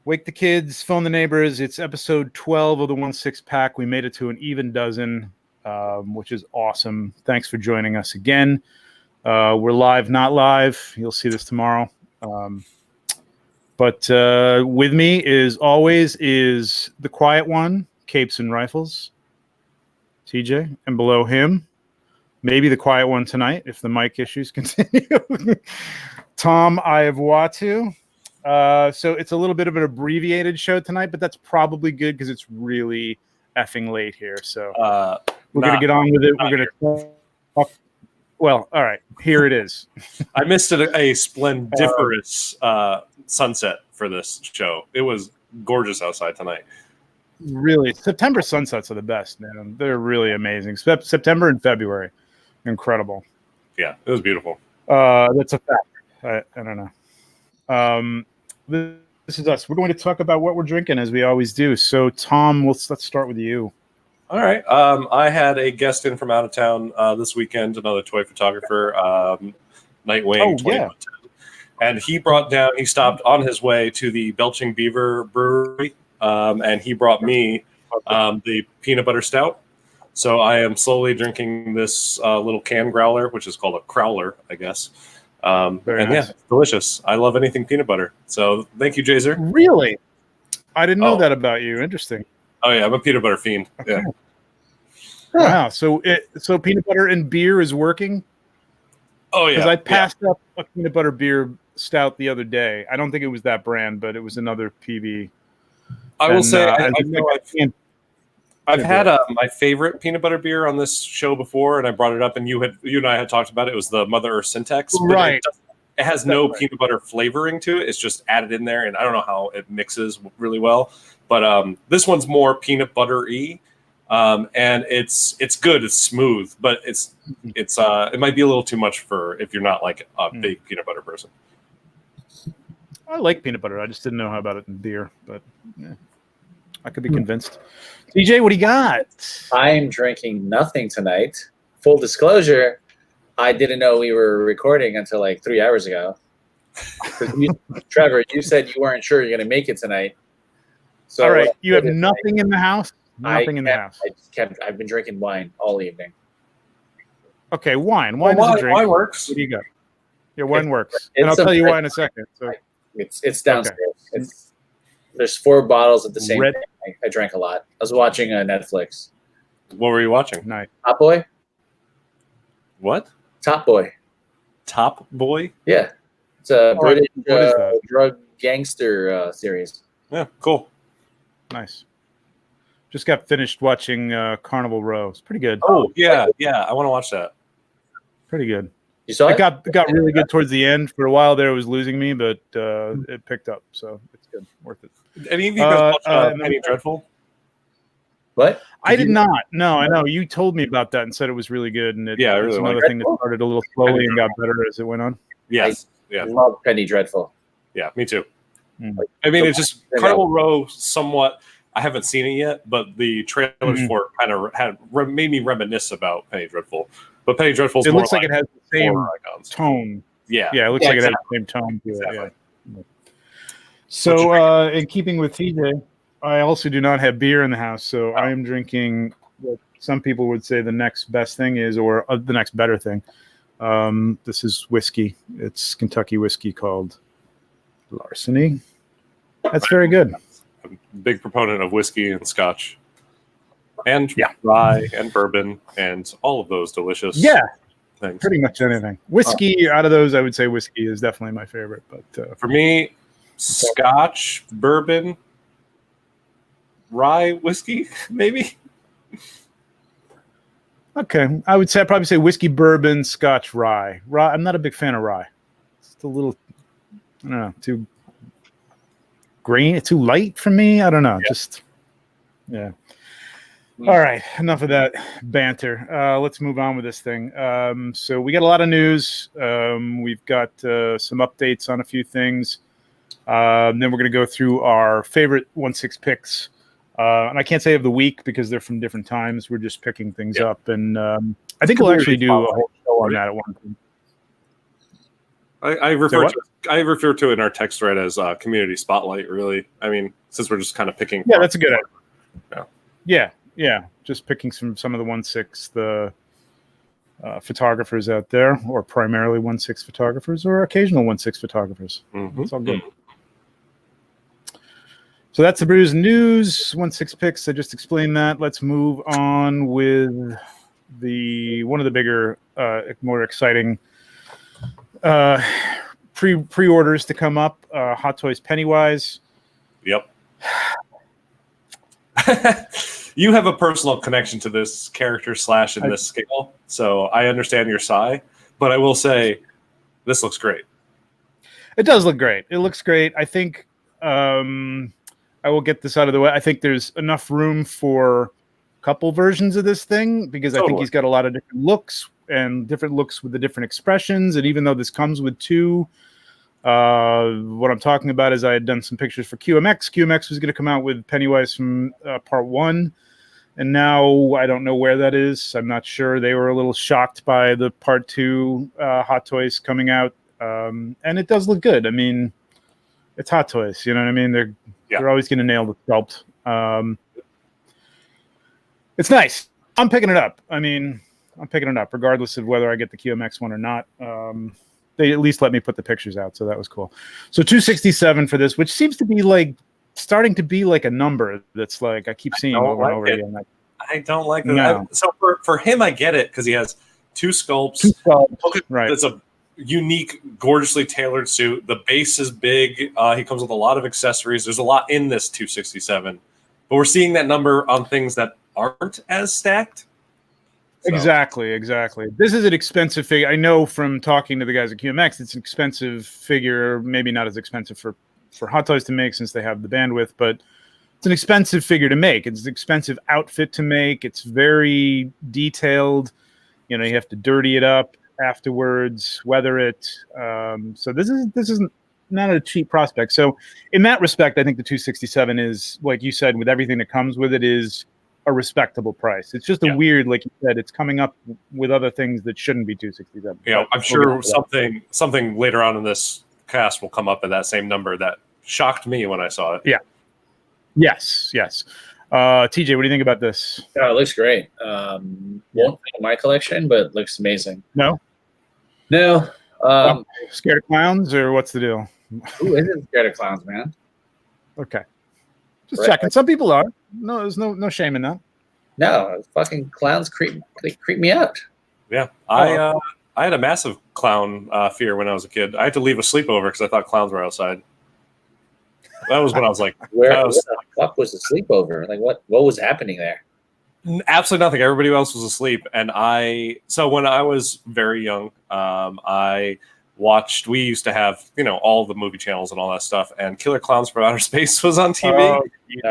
Wake the kids, phone the neighbors. It's episode 12 of the 1/6 pack. We made it to an even dozen, which is awesome. Thanks for joining us again. We're live, not live. You'll see this tomorrow. But with me, as always, is the quiet one, Capes and Rifles, TJ, and below him, maybe the quiet one tonight if the mic issues continue, Tom Iavwatu. So it's a little bit of an abbreviated show tonight, but that's probably good because it's really effing late here. So we're going to get on with it. We're going to talk. Well, all right, here it is. I missed a splendiferous sunset for this show. It was gorgeous outside tonight. Really, September sunsets are the best, man. They're really amazing. September and February, incredible. Yeah, it was beautiful. That's a fact. I don't know. This is us. We're going to talk about what we're drinking as we always do. So, Tom, let's start with you. All right. I had a guest in from out of town this weekend, another toy photographer, Nightwing 2110. And he stopped on his way to the Belching Beaver Brewery, and he brought me the peanut butter stout. So I am slowly drinking this little can growler, which is called a crowler, I guess. Very nice. Yeah, it's delicious. I love anything peanut butter. So thank you, Jazer. Really? I didn't know that about you. Interesting. Oh yeah, I'm a peanut butter fiend. Okay. Yeah. Wow. So peanut butter and beer is working? Oh yeah. Because I passed up a peanut butter beer stout the other day. I don't think it was that brand, but it was another PB. I will say I've had my favorite peanut butter beer on this show before, and I brought it up, and you and I had talked about it. It was the Mother Earth Syntax. Right. It has no peanut butter flavoring to it. It's just added in there, and I don't know how it mixes really well. But this one's more peanut butter-y, and it's good. It's smooth, but it might be a little too much for if you're not like a big peanut butter person. I like peanut butter. I just didn't know how about it in beer, but yeah, I could be convinced. DJ, what do you got? I'm drinking nothing tonight. Full disclosure, I didn't know we were recording until like 3 hours ago. Trevor, you said you weren't sure you're going to make it tonight. So all right, you have nothing in the house? Nothing in the house. I've been drinking wine all evening. Okay, wine. Wine is a drink. Wine works. What do you got? Yeah, wine works. And I'll tell you why in a second. So it's downstairs. Okay. There's 4 bottles at the same time. I drank a lot. I was watching Netflix. What were you watching? Nice. Top Boy? What? Top Boy. Top Boy? Yeah. It's a British drug gangster series. Yeah, cool. Nice. Just got finished watching Carnival Row. It's pretty good. Oh, yeah. I want to watch that. Pretty good. You saw it? It got really good towards the end. For a while there, it was losing me, but it picked up. So it's good. Worth it. Any of you guys watch Penny Dreadful? What? I did not. No, I know. You told me about that and said it was really good. And it was another thing that started a little slowly and got better as it went on. Yes. I love Penny Dreadful. Yeah, me too. I mean, it's just Carnival Row somewhat. I haven't seen it yet, but the trailers for it kind of made me reminisce about Penny Dreadful. But Penny Dreadful, it looks like it has the same tone. Yeah, it looks like it has the same tone. Exactly. Yeah. So, in keeping with TJ, I also do not have beer in the house, so I am drinking what some people would say the next best thing is, or the next better thing. This is whiskey. It's Kentucky whiskey called Larceny. That's very good. I'm a big proponent of whiskey and scotch. And rye and bourbon and all of those delicious things. Pretty much anything. Whiskey, out of those, I would say whiskey is definitely my favorite. But for me, scotch, bourbon, rye, whiskey, maybe. Okay. I'd probably say whiskey, bourbon, scotch, rye. I'm not a big fan of rye. It's a little, I don't know, too green. It's too light for me. I don't know. Yeah. All right, enough of that banter. Let's move on with this thing. So we got a lot of news. We've got some updates on a few things. Then we're going to go through our favorite 1/6 picks. And I can't say of the week because they're from different times. We're just picking things up. And I think we'll actually do a whole show on that at one point. I refer to it in our text thread as community spotlight. Really, I mean, since we're just kind of picking. Yeah, that's a good idea. Yeah. Just picking some of the 1/6 the photographers out there, or primarily 1/6 photographers, or occasional 1/6 photographers. Mm-hmm. It's all good. So that's the Brews news. 1/6 picks. I just explained that. Let's move on with one of the bigger, more exciting pre-orders to come up. Hot Toys Pennywise. Yep. You have a personal connection to this character / in this scale, so I understand your sigh. But I will say, this looks great. It does look great. It looks great. I think I will get this out of the way. I think there's enough room for a couple versions of this thing, because I think he's got a lot of different looks with the different expressions. And even though this comes with 2, what I'm talking about is I had done some pictures for QMX. QMX was going to come out with Pennywise from part 1. And now I don't know where that is. I'm not sure. They were a little shocked by the part 2 Hot Toys coming out. And it does look good. I mean, it's Hot Toys. You know what I mean? They're always going to nail the sculpt. It's nice. I'm picking it up. I mean, I'm picking it up regardless of whether I get the QMX one or not. They at least let me put the pictures out, so that was cool. So 267 for this, which seems to be like starting to be like a number that's like I keep seeing over and over again. I don't like that. No. So for him, I get it because he has 2 sculpts. Right. It's a unique, gorgeously tailored suit. The base is big. He comes with a lot of accessories. There's a lot in this 267, but we're seeing that number on things that aren't as stacked. So. Exactly. This is an expensive figure. I know from talking to the guys at QMX, it's an expensive figure. Maybe not as expensive for Hot Toys to make since they have the bandwidth, but it's an expensive figure to make. It's an expensive outfit to make. It's very detailed. You know, you have to dirty it up afterwards, weather it. So this is not a cheap prospect. So in that respect, I think the 267 is, like you said, with everything that comes with it, is a respectable price. It's just a weird, like you said, it's coming up with other things that shouldn't be 267. Yeah, I'm sure something later on in this cast will come up at that same number that shocked me when I saw it. Yeah. Yes. TJ, what do you think about this? Oh, it looks great. Won't fit in my collection, but it looks amazing. No. Scared of clowns, or what's the deal? Who isn't scared of clowns, man? Okay. Just checking. Some people are. No, there's no shame in that. No, fucking clowns creep me out. Yeah. I had a massive clown fear when I was a kid. I had to leave a sleepover because I thought clowns were outside. That was when I was like, where the fuck was the sleepover? Like, what was happening there? Absolutely nothing. Everybody else was asleep. And so when I was very young, we used to have, all the movie channels and all that stuff. And Killer Clowns from Outer Space was on TV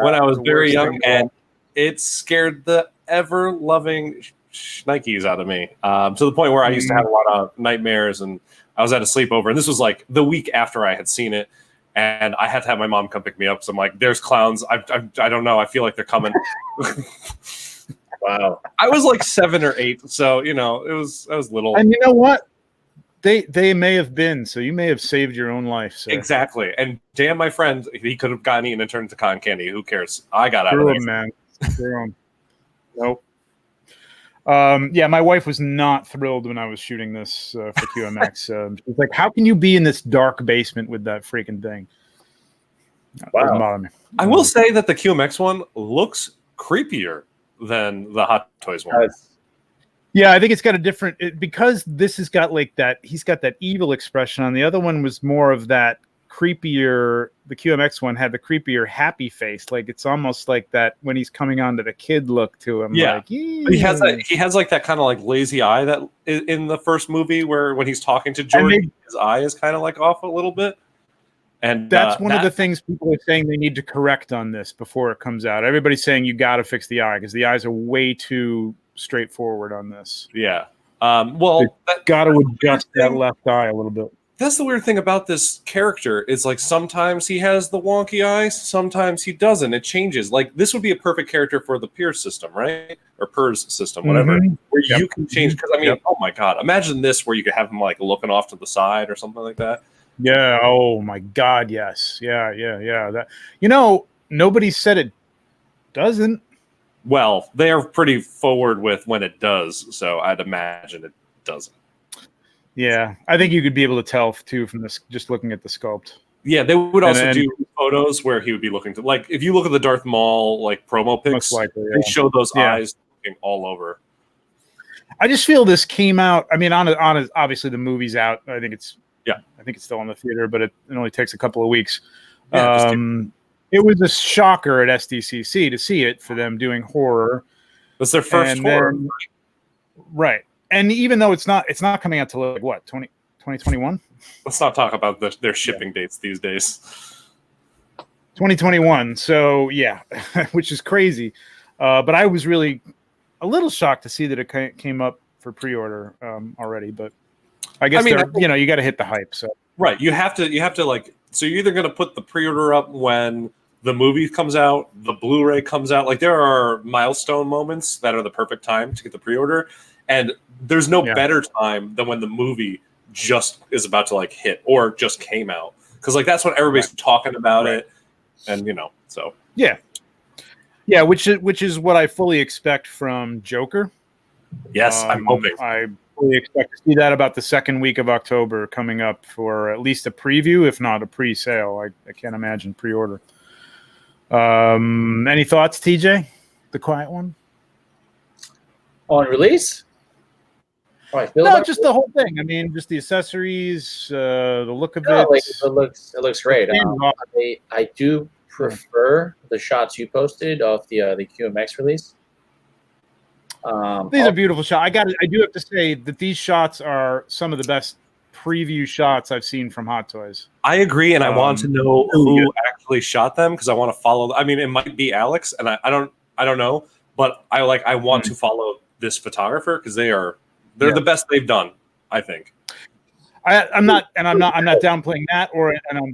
when I was very young. And it scared the ever-loving shnikes out of me, to the point where I used to have a lot of nightmares. And I was at a sleepover. And this was like the week after I had seen it. And I had to have my mom come pick me up. So I'm like, there's clowns. I don't know. I feel like they're coming. Wow. I was like 7 or 8. So, I was little. And you know what? They may have been. So you may have saved your own life. Sir. Exactly. And damn, my friend, he could have gotten eaten and turned into cotton candy. Who cares? I got out of there. Man. Nope. My wife was not thrilled when I was shooting this for QMX. She's like, "How can you be in this dark basement with that freaking thing?" Wow. I will say that the QMX one looks creepier than the Hot Toys one. Yeah, I think it's got a different because this has got like that. He's got that evil expression on. The other one was more of that creepier. The QMX one had the creepier happy face. Like it's almost like that when he's coming on to the kid look to him. Yeah, like, he has like that kind of like lazy eye that in the first movie where when he's talking to Jordan, his eye is kind of like off a little bit. And that's one of the things people are saying they need to correct on this before it comes out. Everybody's saying you got to fix the eye because the eyes are way too straightforward on this. Yeah. Got to adjust that left eye a little bit. That's the weird thing about this character is like sometimes he has the wonky eyes, sometimes he doesn't. It changes. Like this would be a perfect character for the Piers system, right? Or Pers system, whatever, where you can change. Because I mean, oh my god, imagine this where you could have him like looking off to the side or something like that. Yeah. Oh my god. Yes. Yeah. That nobody said it doesn't. Well, they are pretty forward with when it does, so I'd imagine it doesn't. Yeah, I think you could be able to tell too from this just looking at the sculpt. Yeah, they would also do photos where he would be looking to, like, if you look at the Darth Maul like promo pics, they show those eyes looking all over. I just feel this came out. I mean, on obviously the movie's out. I think it's still in the theater, but it only takes a couple of weeks. Yeah, it was a shocker at SDCC to see it for them doing horror. That's their first horror, right? And even though it's not coming out till like what 2021. Let's not talk about their shipping dates these days. 2021. So yeah, which is crazy. But I was really a little shocked to see that it came up for pre-order already. But I guess you got to hit the hype. So right, you have to like. So you're either going to put the pre-order up when the movie comes out, the Blu-ray comes out. Like there are milestone moments that are the perfect time to get the pre-order, and there's no better time than when the movie just is about to like hit or just came out, because like that's when everybody's talking about it, and so yeah, which is what I fully expect from Joker. Yes, I'm hoping. I fully expect to see that about the second week of October coming up for at least a preview, if not a pre-sale. I can't imagine pre-order. Any thoughts, TJ? The quiet one on release? No, just the whole thing. I mean, just the accessories, the look of it. Like, it looks great. I do prefer the shots you posted of the QMX release. These are beautiful shots. I do have to say that these shots are some of the best preview shots I've seen from Hot Toys. I agree, and I want to know who actually shot them, because I want to follow. I mean, it might be Alex, and I don't know, but I want to follow this photographer because they're the best they've done, I think. I'm not downplaying that,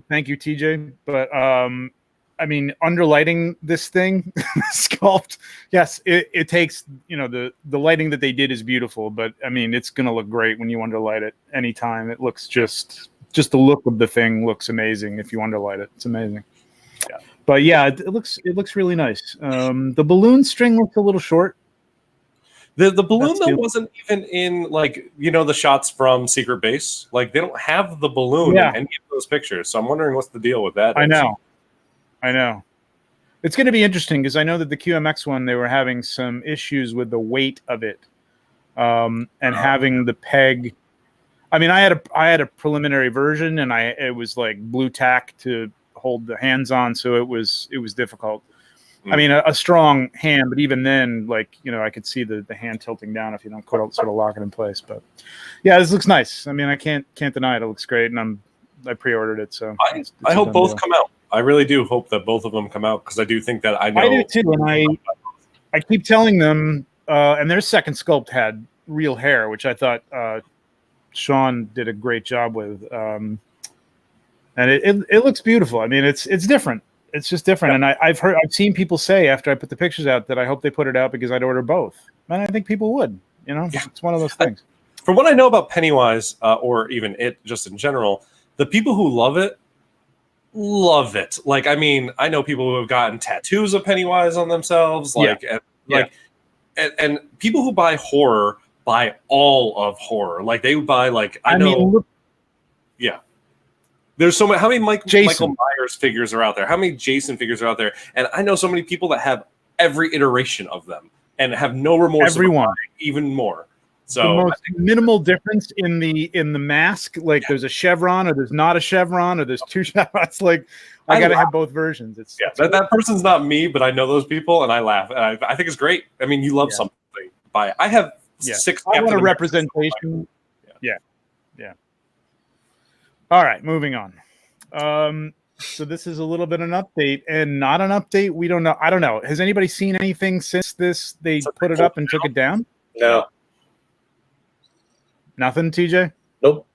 thank you, TJ, but I mean, underlighting this thing, sculpt. Yes, it takes the lighting that they did is beautiful, but I mean, it's gonna look great when you underlight it. Anytime it looks just the look of the thing looks amazing if you underlight it. It's amazing. Yeah, but yeah, it looks really nice. The balloon string looks a little short. The balloon though wasn't even in the shots from Secret Base. Like they don't have the balloon in any of those pictures. So I'm wondering what's the deal with that. I know. It's going to be interesting because I know that the QMX one, they were having some issues with the weight of it, and having the peg. I mean, I had a preliminary version, and it was like blue tack to hold the hands on, so it was difficult. I mean, a strong hand, but even then, I could see the hand tilting down if you don't sort of lock it in place. But yeah, this looks nice. I mean, I can't deny it. It looks great, and I pre-ordered it, so I hope both come out. I really do hope that both of them come out, because I do think that I know. I do too, and I keep telling them. And their second sculpt had real hair, which I thought Sean did a great job with, and it looks beautiful. I mean, it's different. It's just different, and I've seen people say after I put the pictures out that I hope they put it out because I'd order both, and I think people would. It's one of those things. From what I know about Pennywise, or even it just in general, the people who love it. Like, I mean, I know people who have gotten tattoos of Pennywise on themselves, and people who buy horror buy all of horror. Like they buy There's so many. How many Michael Myers figures are out there? How many Jason figures are out there? And I know so many people that have every iteration of them and have no remorse. Everyone, even more. So the most minimal difference in the mask, there's a chevron, or there's not a chevron, or there's two chevrons. I gotta have both versions. That person's not me, but I know those people, and I laugh. And I think it's great. I mean, you love something, buy it. I have 6. I want a representation. Yeah. All right, moving on. So this is a little bit an update, and not an update. We don't know. I don't know. Has anybody seen anything since they put it up and took it down? No. Nothing, TJ? Nope.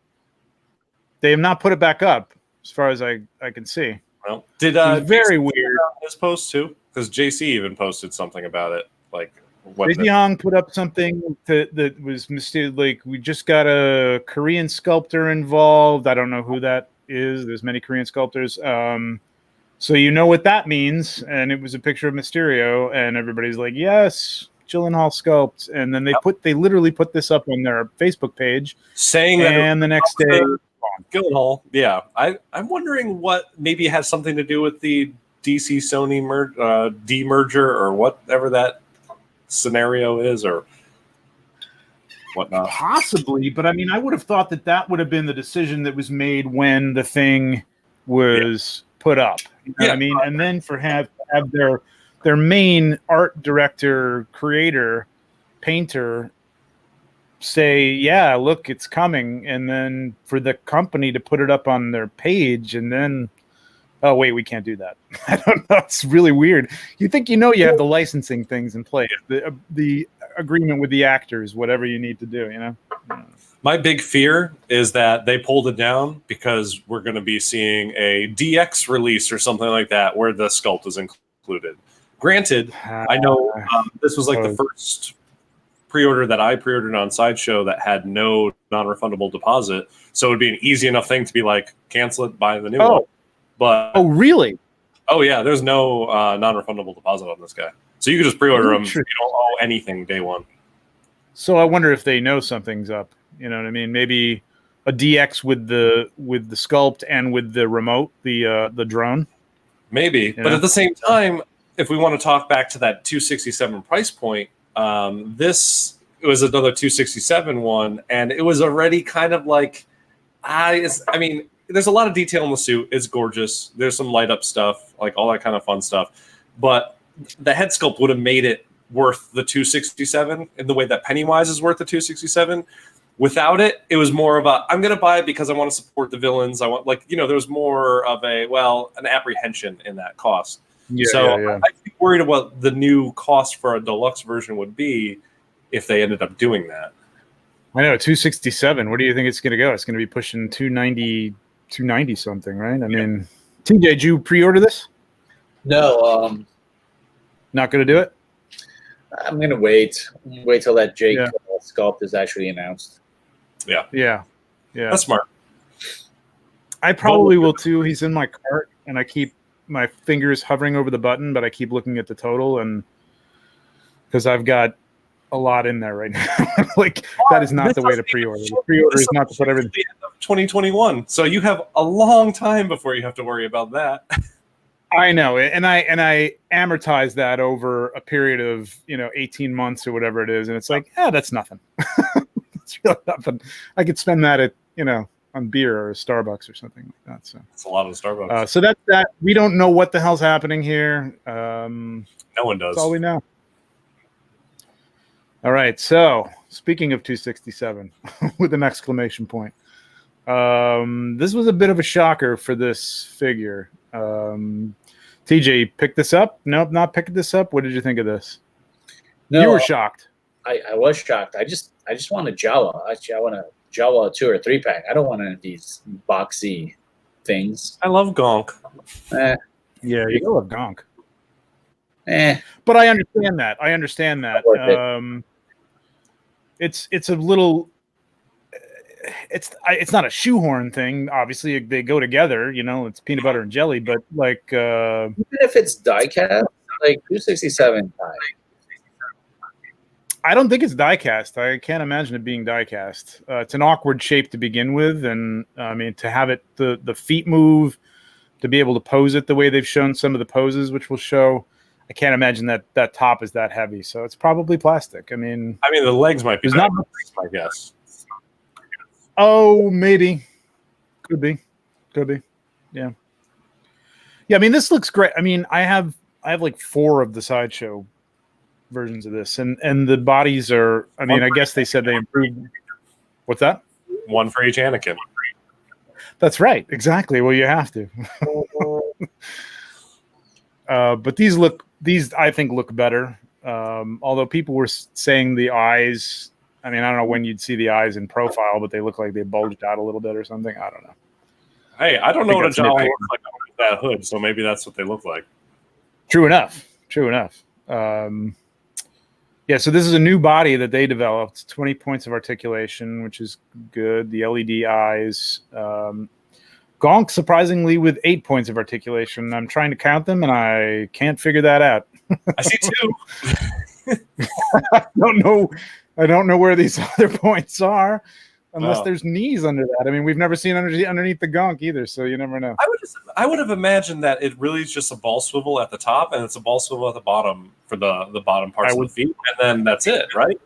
they have not put it back up as far as I can see. Well, did very weird his post too? Because JC even posted something about it. Like, JC Hong put up something that was mysterious. Like, we just got a Korean sculptor involved. I don't know who that is. There's many Korean sculptors. So you know what that means. And it was a picture of Mysterio, and everybody's like, yes, Gyllenhaal sculpt. And then they literally put this up on their Facebook page, saying and the next day, Gyllenhaal. Yeah, I'm wondering what maybe has something to do with the DC Sony demerger or whatever that scenario is, or whatnot. Possibly, but I mean, I would have thought that would have been the decision that was made when the thing was put up. You know what I mean? And then for have their main art director, creator, painter say, yeah, look, it's coming, and then for the company to put it up on their page, and then, oh wait, we can't do that. I don't know. It's really weird. You think you have the licensing things in place, the agreement with the actors, whatever you need to do. You know. My big fear is that they pulled it down because we're going to be seeing a DX release or something like that where the sculpt is included. Granted, I know this was like the first pre-order that I pre-ordered on Sideshow that had no non-refundable deposit, so it would be an easy enough thing to be like, cancel it, buy the new one. But really? Oh yeah, there's no non-refundable deposit on this guy, so you could just pre-order them. You don't owe anything day one. So I wonder if they know something's up. You know what I mean? Maybe a DX with the sculpt and with the remote, the drone. Maybe, but at the same time, if we want to talk back to that 267 price point, this was another 267 one, and it was already kind of like, I mean, there's a lot of detail in the suit. It's gorgeous. There's some light up stuff, like all that kind of fun stuff. But the head sculpt would have made it worth the 267 in the way that Pennywise is worth the 267. Without it, it was more of a, I'm going to buy it because I want to support the villains. I want, like, there was more of an apprehension in that cost. I'd be worried about the new cost for a deluxe version would be if they ended up doing that. I know, 267. What do you think it's going to go? It's going to be pushing 290 something, right? I mean, TJ, did you pre-order this? No. Not going to do it? I'm going to wait till that Jake sculpt is actually announced. Yeah. That's smart. I probably will too. He's in my cart, and I keep my fingers hovering over the button, but I keep looking at the total, and because I've got a lot in there right now. Like, that is not the way to pre-order. The pre-order is not to put everything. 2021, so you have a long time before you have to worry about that. I know, and I amortize that over a period of 18 months or whatever it is, and it's like, that's nothing. It's really nothing. I could spend that at on beer or Starbucks or something like that. So it's a lot of Starbucks. So that's that. We don't know what the hell's happening here. No one does. That's all we know. All right. So speaking of 267 with an exclamation point, this was a bit of a shocker for this figure. TJ, pick this up? Nope, not picking this up. What did you think of this? No, you were shocked. I was shocked. I just want a Jawa. I want a Jawa 2 or 3 pack. I don't want any of these boxy things. I love Gonk. Yeah, you love Gonk. But I understand that. It's a little. It's not a shoehorn thing. Obviously, they go together. It's peanut butter and jelly. But like, even if it's die cast, like 267. I don't think it's die cast. I can't imagine it being die cast. It's an awkward shape to begin with, and I mean, to have it the feet move, to be able to pose it the way they've shown some of the poses, which will show. I can't imagine that top is that heavy. So it's probably plastic. I mean, the legs might be. Not I guess. Oh, maybe. Could be. Yeah. I mean, this looks great. I mean, I have like 4 of the Sideshow versions of this, and the bodies are. I mean, I guess they said they improved. What's that? 1 for each Anakin. That's right. Exactly. Well, you have to. But these I think look better. Although people were saying the eyes. I mean, I don't know when you'd see the eyes in profile, but they look like they bulged out a little bit or something. I don't know. Hey, I don't know what a that's Jawa nitpicking. looks like with that hood, so maybe that's what they look like. True enough. Yeah, so this is a new body that they developed. 20 points of articulation, which is good. The LED eyes. Gonk, surprisingly, with 8 points of articulation. I'm trying to count them, and I can't figure that out. I see 2. I don't know where these other points are, unless there's knees under that. I mean, we've never seen underneath the gonk either, so you never know. I would have imagined that it really is just a ball swivel at the top, and it's a ball swivel at the bottom for the bottom parts of the feet, and then that's it, right?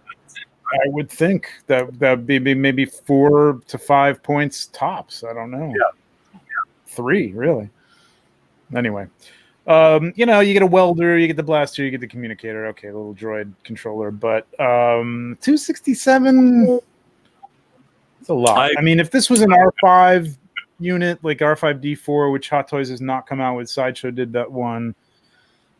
I would think that'd be maybe 4 to 5 points tops. I don't know. Yeah. 3 really. Anyway. You get a welder, you get the blaster, you get the communicator. Okay, a little droid controller, but 267. It's a lot. I mean, if this was an R5 unit like R5D4, which Hot Toys has not come out with, Sideshow did that one.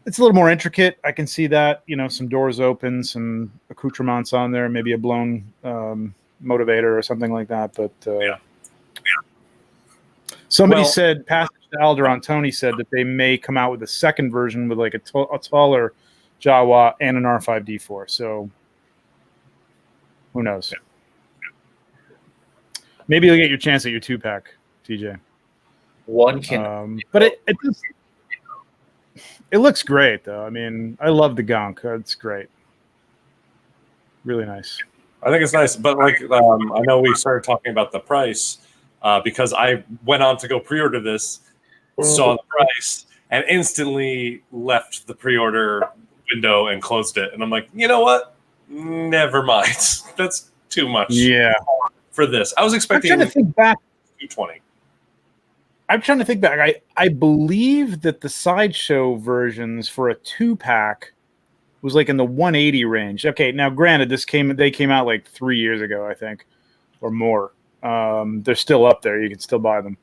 It's a little more intricate. I can see that. Some doors open, some accoutrements on there, maybe a blown motivator or something like that. But somebody said, Passage to Alderaan, Tony said that they may come out with a second version with like a taller Jawa and an R5D4. So who knows? Maybe you'll get your chance at your 2-pack, TJ. One can, but it looks great though. I mean, I love the gonk. It's great, really nice. I think it's nice, but like I know we started talking about the price because I went on to go pre-order this, saw the price, and instantly left the pre-order window and closed it. And I'm like, you know what? Never mind. That's too much. Yeah. For this, I was expecting. I'm trying to think back. 220. I'm trying to think back. I believe that the Sideshow versions for a 2-pack was like in the 180 range. Okay, now granted, they came out like 3 years ago, I think, or more. They're still up there. You can still buy them.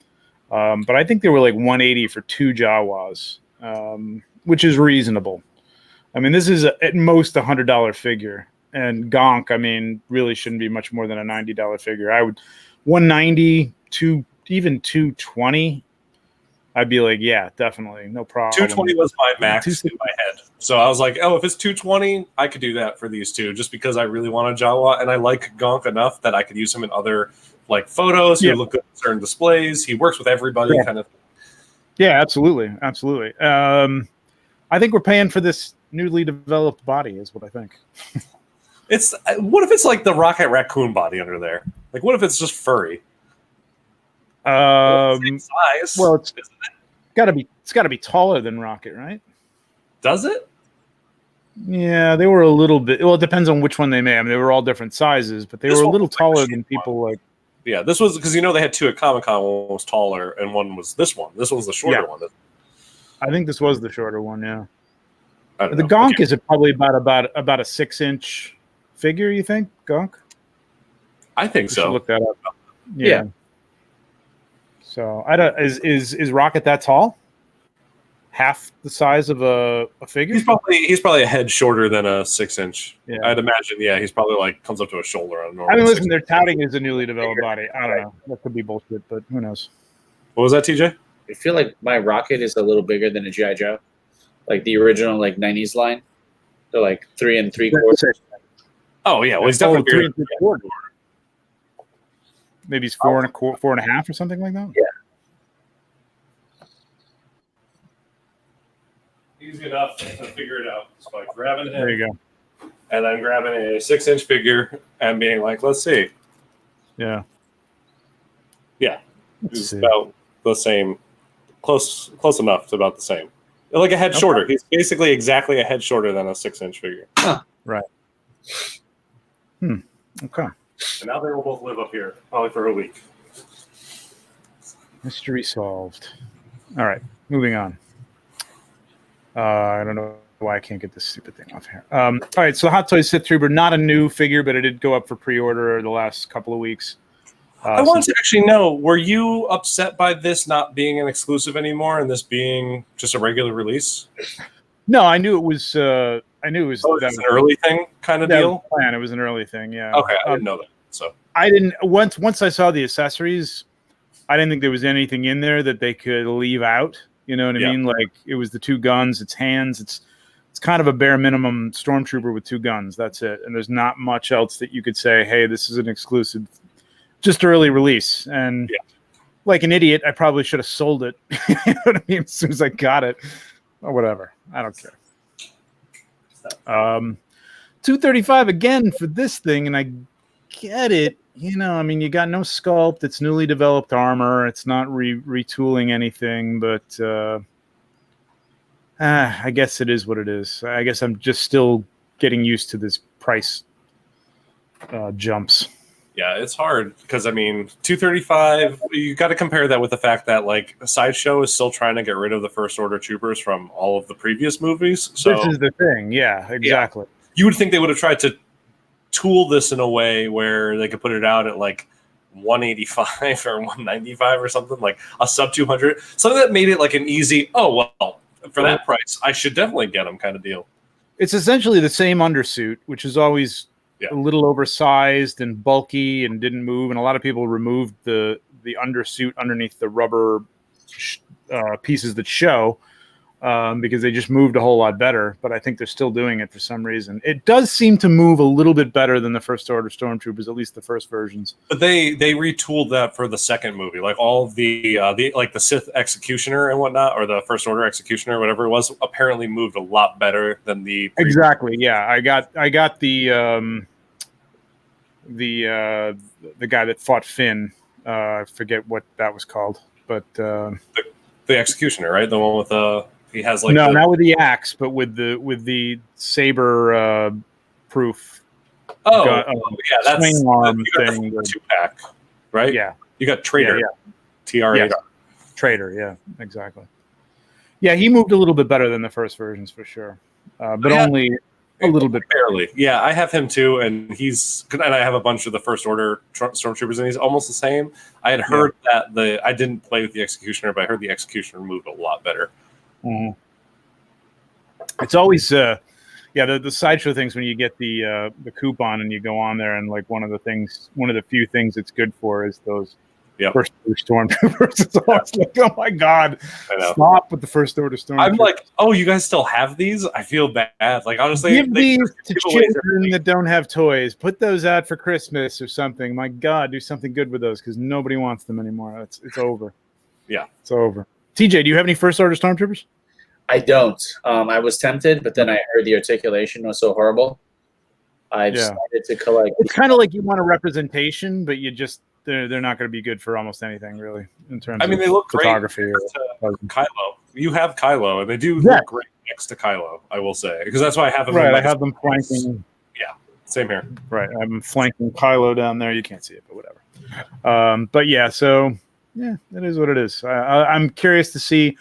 But I think they were like 180 for 2 Jawas, which is reasonable. I mean, this is at most $100 figure. And gonk, I mean, really shouldn't be much more than a $90 figure. I would 190 to even 220. I'd be like, yeah, definitely, no problem. 220 was my max in my head, so I was like, oh, if it's 220, I could do that for these two, just because I really want a Jawa, and I like gonk enough that I could use him in other like photos. He would look good in certain displays. He works with everybody, kind of. Yeah, absolutely. I think we're paying for this newly developed body, is what I think. What if it's like the Rocket Raccoon body under there? Like, what if it's just furry? Same size. Well, it's got to be taller than Rocket, right? Does it? Yeah, they were a little bit. Well, it depends on which one they made. I mean, they were all different sizes, but they were a little taller than people like. Yeah, this was because they had 2 at Comic-Con. One was taller, and one was this one. This one's the shorter one. I think this was the shorter one. Yeah. The gonk is probably about a 6-inch figure. You think gonk? I think so. Look that up. Yeah. So I don't. Is Rocket that tall? Half the size of a figure? He's probably a head shorter than a 6-inch. Yeah. I'd imagine. Yeah, he's probably like comes up to a shoulder on a normal. I mean, listen, they're touting as a newly developed body. I don't know. That could be bullshit, but who knows? What was that, TJ? I feel like my Rocket is a little bigger than a G.I. Joe, like the original like 90s line. They're like 3 3/4. Oh yeah, well he's definitely 3 3/4. Maybe he's 4 1/2 or something like that. Yeah. Easy enough to figure it out. Just by grabbing him. There you go. And then grabbing a 6-inch figure and being like, let's see. Yeah. Yeah. It's about the same. Close enough to about the same. Like a head shorter. He's basically exactly a head shorter than a 6-inch figure. Huh. Right. Okay. And now they will both live up here, probably for a week. Mystery solved. All right. Moving on. I don't know why I can't get this stupid thing off here. All right, so Hot Toys Sith Trooper, not a new figure, but it did go up for pre-order the last couple of weeks. I wanted to actually know, were you upset by this not being an exclusive anymore and this being just a regular release? No, I knew it was. Oh, it was an early thing kind of deal? Plan. It was an early thing, yeah. Okay, I didn't know that. So I didn't once I saw the accessories, I didn't think there was anything in there that they could leave out. You know what I Yeah. mean? Like it was the 2 guns, it's hands, it's kind of a bare minimum stormtrooper with 2 guns. That's it. And there's not much else that you could say, hey, this is an exclusive, just early release. And like an idiot, I probably should have sold it. You know what I mean? As soon as I got it, or whatever. I don't care. 235 again for this thing, and I get it. You know, I mean, you got no sculpt. It's newly developed armor. It's not retooling anything, but I guess it is what it is. I guess I'm just still getting used to this price jumps. Yeah, it's hard because I mean, 235. You got to compare that with the fact that like Sideshow is still trying to get rid of the First Order troopers from all of the previous movies. So this is the thing. Yeah, exactly. Yeah. You would think they would have tried to tool this in a way where they could put it out at like 185 or 195 or something, like a sub 200, something that made it like an easy, oh well, for that price I should definitely get them kind of deal. It's essentially the same undersuit, which is always a little oversized and bulky and didn't move, and a lot of people removed the undersuit underneath the rubber pieces that show because they just moved a whole lot better. But I think they're still doing it for some reason. It does seem to move a little bit better than the First Order Stormtroopers, at least the first versions. But they retooled that for the second movie, like all of the like the Sith Executioner and whatnot, or the First Order Executioner, whatever it was, apparently moved a lot better than the previous. Exactly. Yeah, I got the guy that fought Finn. I forget what that was called, but the Executioner, right? The one with he has like not with the axe, but with the saber proof. Yeah, that's swing arm thing. 2-pack, right? Yeah, you got Traitor, TR8. Yeah. Traitor, yeah, exactly. Yeah, he moved a little bit better than the first versions for sure, but only a little bit barely. Yeah, I have him too, and I have a bunch of the First Order Stormtroopers, and he's almost the same. I had heard that I didn't play with the Executioner, but I heard the Executioner moved a lot better. Mm-hmm. It's always the Sideshow things when you get the coupon and you go on there, and like one of the few things it's good for is those First Order Stormtroopers. It's always like, oh my god, stop with the First Order Stormtroopers. I'm like, oh, you guys still have these? I feel bad. Like honestly, give these to children that don't have toys. Put those out for Christmas or something. My god, do something good with those because nobody wants them anymore. It's over. Yeah, it's over. TJ, do you have any First Order Stormtroopers? I don't. I was tempted, but then I heard the articulation was so horrible. I decided to collect. It's kind of like you want a representation, but they're not going to be good for almost anything really in terms. I mean, they look photography great to Kylo. You have Kylo, and they do look great next to Kylo. I will say because that's why I have them. Right, I have them flanking. Yeah, same here. Right, I'm flanking Kylo down there. You can't see it, but whatever. But yeah, so yeah, it is what it is. I'm curious to see.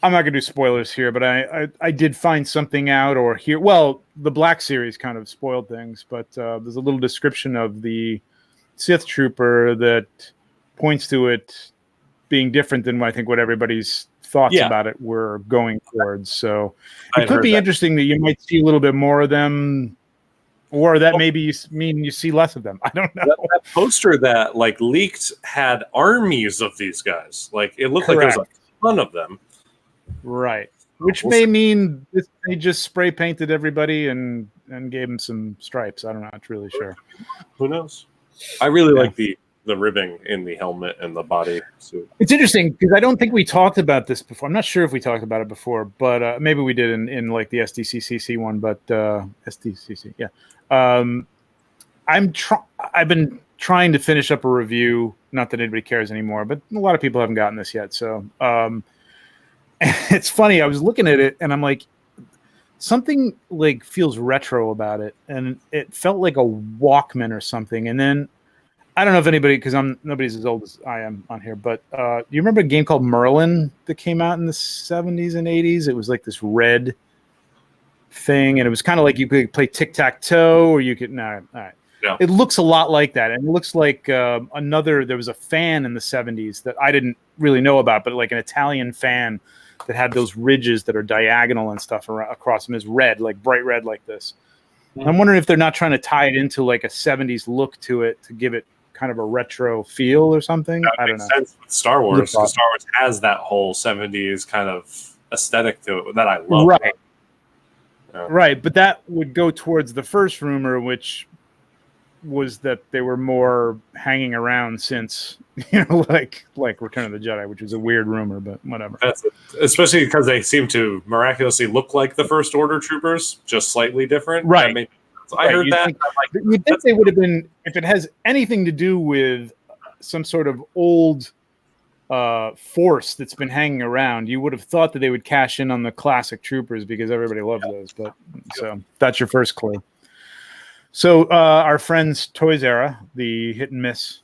I'm not going to do spoilers here, but I did find something out or hear. Well, the Black Series kind of spoiled things, but there's a little description of the Sith Trooper that points to it being different than I think what everybody's thoughts about it were going towards. So it could be interesting that you might see a little bit more of them, or that maybe you see less of them. I don't know. That poster that like leaked had armies of these guys. Like it looked like there was a ton of them. Right, which may mean they just spray painted everybody and gave them some stripes. I don't know. Not really sure. Who knows? I really like the ribbing in the helmet and the body suit. It's interesting because I don't think we talked about this before. I'm not sure if we talked about it before, but maybe we did in like the SDCCC one. But SDCC, yeah. I've been trying to finish up a review. Not that anybody cares anymore, but a lot of people haven't gotten this yet. So. It's funny. I was looking at it and I'm like, something like feels retro about it, and it felt like a Walkman or something. And then I don't know if anybody, because nobody's as old as I am on here, but do you remember a game called Merlin that came out in the 70s and 80s? It was like this red thing, and it was kind of like you could play tic-tac-toe, or you could all right. Yeah. It looks a lot like that, and it looks like there was a fan in the 70s that I didn't really know about, but like an Italian fan that had those ridges that are diagonal and stuff across them, is red, like bright red like this. Mm-hmm. I'm wondering if they're not trying to tie it into like a 70s look to it to give it kind of a retro feel or something. I don't know. Sense with Star Wars, because Star Wars has that whole 70s kind of aesthetic to it that I love. Right. Yeah. Right, but that would go towards the first rumor, which was that they were more hanging around since, like Return of the Jedi, which is a weird rumor, but whatever. Especially because they seem to miraculously look like the First Order troopers, just slightly different. Right. I mean, I heard that. You'd think they would have been, if it has anything to do with some sort of old force that's been hanging around, you would have thought that they would cash in on the classic troopers because everybody loves those. But so that's your first clue. So our friends Toys Era, the hit and miss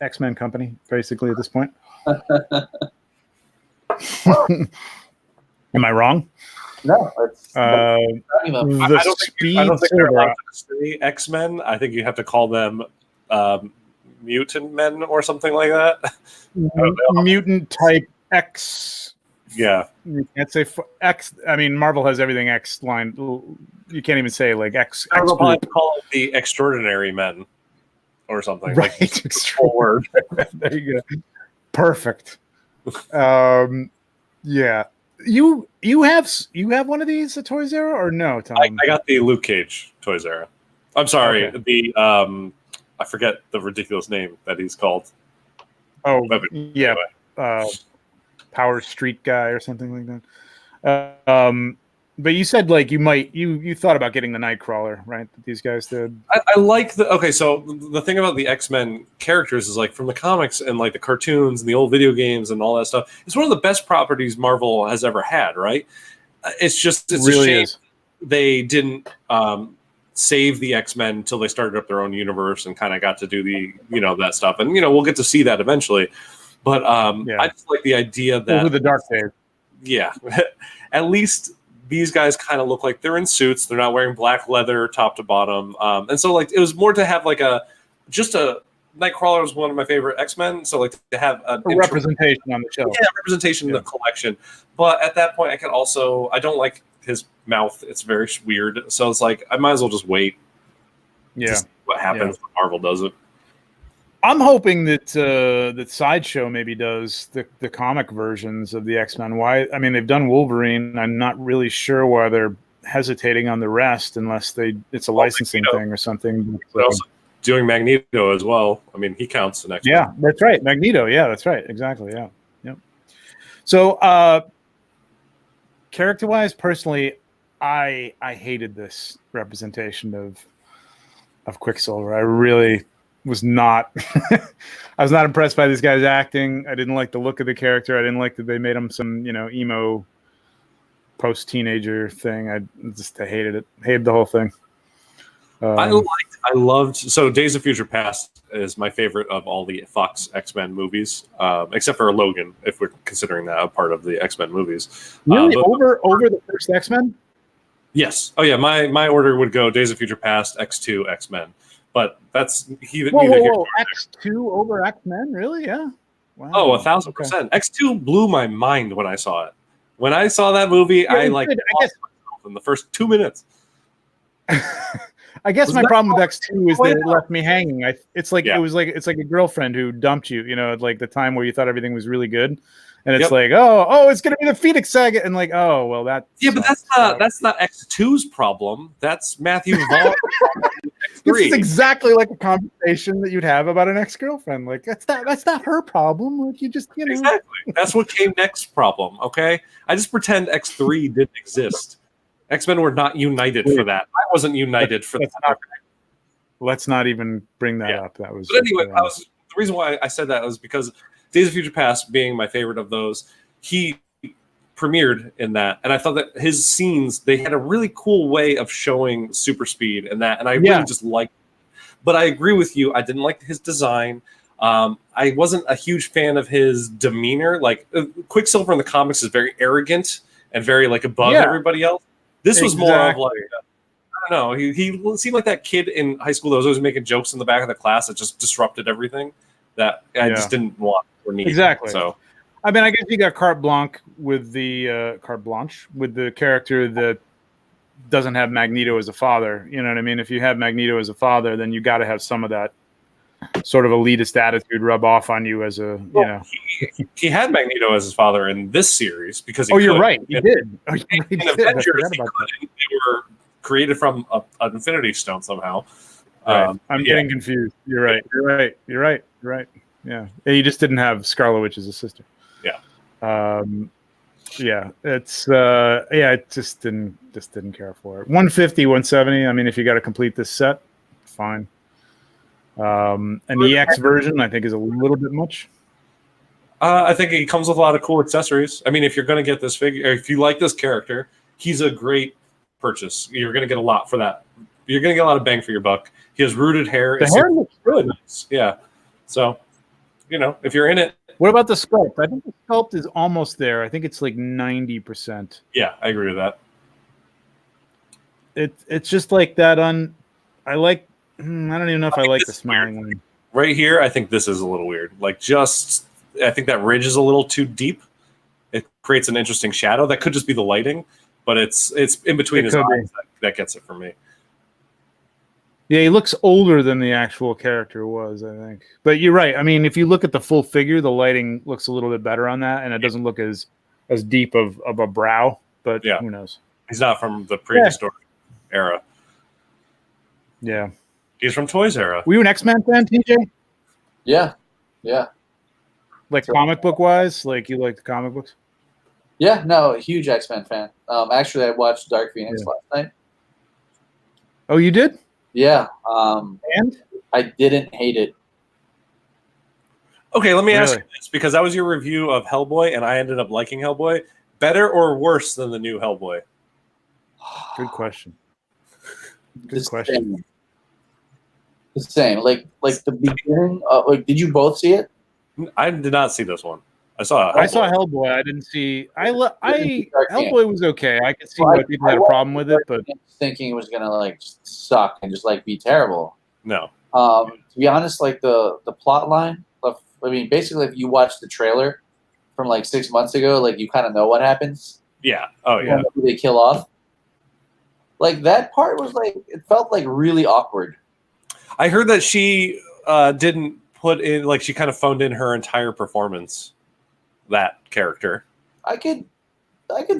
X-Men company, basically at this point. Am I wrong? No, it's I don't think they're allowed to say X-Men. I think you have to call them mutant men or something like that. Mutant type X. Yeah. You can't say X. I mean, Marvel has everything X line. You can't even say like X. I'll probably call it the Extraordinary Men or something. Right. Like word. There you go. Perfect. Yeah. You have one of these at Toys R Us or no, Tom? I got the Luke Cage Toys R Us. I'm sorry. Okay. The I forget the ridiculous name that he's called. Oh, yeah. Anyway. Power Street Guy or something like that. But you said like you thought about getting the Nightcrawler, right? That these guys did. I like the okay. So the thing about the X-Men characters is like from the comics and like the cartoons and the old video games and all that stuff. It's one of the best properties Marvel has ever had, right? It's really a shame they didn't save the X-Men until they started up their own universe and kind of got to do the that stuff. And we'll get to see that eventually. But I just like the idea that over the dark days. Yeah, at least these guys kind of look like they're in suits. They're not wearing black leather top to bottom, and so like it was more to have like a Nightcrawler was one of my favorite X-Men. So like to have a representation on the show, representation in the collection. But at that point, I don't like his mouth. It's very weird. So it's like I might as well just wait. Yeah, what happens when Marvel does it. I'm hoping that that Sideshow maybe does the comic versions of the X-Men. Why? I mean, they've done Wolverine. I'm not really sure why they're hesitating on the rest, unless it's a licensing thing or something. But also doing Magneto as well. I mean, he counts the X-Men. Yeah, that's right. Magneto. Yeah, that's right. Exactly. Yeah. Yep. So, character-wise, personally, I hated this representation of Quicksilver. I really was not I was not impressed by this guy's acting. I didn't like the look of the character. I didn't like that they made him some emo post-teenager thing. I hated it. Hated the whole thing. I loved so Days of Future Past is my favorite of all the Fox X-Men movies, except for Logan, if we're considering that a part of the X-Men movies. Really? Over the first X-Men? Yes. Oh yeah, my order would go Days of Future Past, X2, X-Men. But that's whoa. X2 over X-Men? Really? Yeah. Wow. Oh, 1,000%. Okay. X2 blew my mind when I saw it. When I saw that movie, I lost myself in the first 2 minutes. I guess my problem with X2 is that it left me hanging. It's like a girlfriend who dumped you, at like the time where you thought everything was really good. And it's like, oh, it's gonna be the Phoenix Saga, and like, oh, well, that. Yeah, but that's not X2's problem. That's Matthew Vaughn. This is exactly like a conversation that you'd have about an ex-girlfriend. Like that's not her problem. Like you just exactly. That's what came next problem. Okay, I just pretend X3 didn't exist. X-Men were not united for that. I wasn't united for that. Let's not even bring that up. That was. But anyway, the reason why I said that was because Days of Future Past being my favorite of those, he premiered in that, and I thought that his scenes, they had a really cool way of showing super speed and that, and I really just liked it. But I agree with you, I didn't like his design. I wasn't a huge fan of his demeanor. Like Quicksilver in the comics is very arrogant and very like above everybody else. This was more of like I don't know, he seemed like that kid in high school that was always making jokes in the back of the class that just disrupted everything that I just didn't want or need. Exactly. So I mean, I guess you got carte blanche with the character that doesn't have Magneto as a father. You know what I mean? If you have Magneto as a father, then you got to have some of that sort of elitist attitude rub off on you as a, you know. He had Magneto as his father in this series because he you're could. right. He did. Oh, In he did. Avengers, I forgot he about that. couldn't. They were created from an Infinity Stone somehow. Right. I'm getting confused. You're right. You're right. Yeah. He just didn't have Scarlet Witch as a sister. Yeah. Yeah. It's I just didn't care for it. 150, 170. I mean, if you got to complete this set, fine. And the EX version, I think, is a little bit much. I think it comes with a lot of cool accessories. I mean, if you're going to get this figure, or if you like this character, he's a great purchase. You're going to get a lot for that. You're going to get a lot of bang for your buck. He has rooted hair. The hair looks really nice. Yeah. So, you know, if you're in it. What about the sculpt? I think the sculpt is almost there. I think it's like 90%. Yeah, I agree with that. It's just like that I like. I don't even know if I like the smiling one. Right here, I think this is a little weird. Like, I think that ridge is a little too deep. It creates an interesting shadow. That could just be the lighting, but it's in between his eyes that gets it for me. Yeah, he looks older than the actual character was, I think. But you're right. I mean, if you look at the full figure, the lighting looks a little bit better on that, and it doesn't look as deep of a brow. But who knows? He's not from the prehistoric era. Yeah. He's from Toys era. Were you an X-Men fan, TJ? Yeah. Like comic book wise, like you like the comic books? Yeah, no, huge X-Men fan. Actually, I watched Dark Phoenix last night. Oh, you did? Yeah. And I didn't hate it. Okay, let me ask you this, because that was your review of Hellboy, and I ended up liking Hellboy. Better or worse than the new Hellboy? Good question. Good question. Same. The same. Like the beginning. Did you both see it? I did not see this one. I saw Hellboy. I didn't see. Hellboy was okay. I could see why people had a problem with it, but thinking it was gonna like suck and just like be terrible. No. To be honest, like the plot line. I mean, basically, if you watch the trailer from like 6 months ago, like you kind of know what happens. Yeah. Oh yeah. You know who they kill off. Like that part was like it felt like really awkward. I heard that she didn't put in, like, she kind of phoned in her entire performance. That character. I could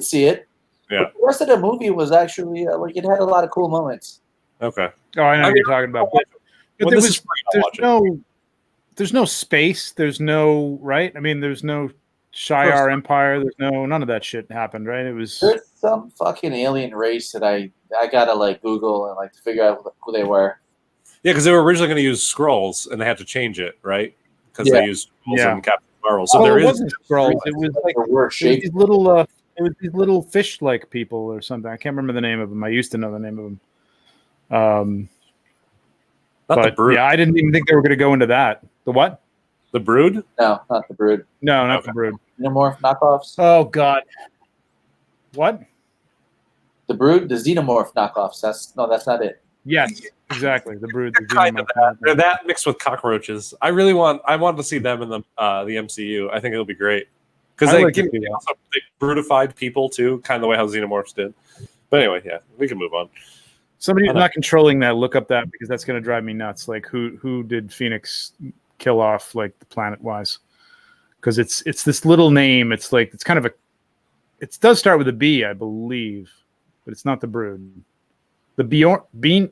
see it. Yeah. But the rest of the movie was actually like it had a lot of cool moments. Okay. Oh, I know what you're talking about. But there's no space. There's no right. I mean, there's no Shi'ar Empire. There's none of that shit happened. Right. There's some fucking alien race that I gotta like Google and like to figure out who they were. Yeah, because they were originally going to use scrolls, and they had to change it, right? Because they used scrolls in Captain Marvel. So it wasn't scrolls. It was like these little fish-like people or something. I can't remember the name of them. I used to know the name of them. Not the Brood. Yeah, I didn't even think they were going to go into that. The what? The Brood? No, not the Brood. No, not the Brood. Xenomorph knockoffs. Oh God. What? The Brood, the Xenomorph knockoffs. That's not it. Yes, exactly. The Brood. Kind of that mixed with cockroaches. I want to see them in the MCU. I think it'll be great because they brutified people too, kind of the way how Xenomorphs did. But anyway, yeah, we can move on. Somebody who's not controlling that, look up that because that's going to drive me nuts. Like who did Phoenix kill off, like the planet wise? Because it's this little name. It's like it's kind of it does start with a B, I believe, but it's not the Brood. The Bean.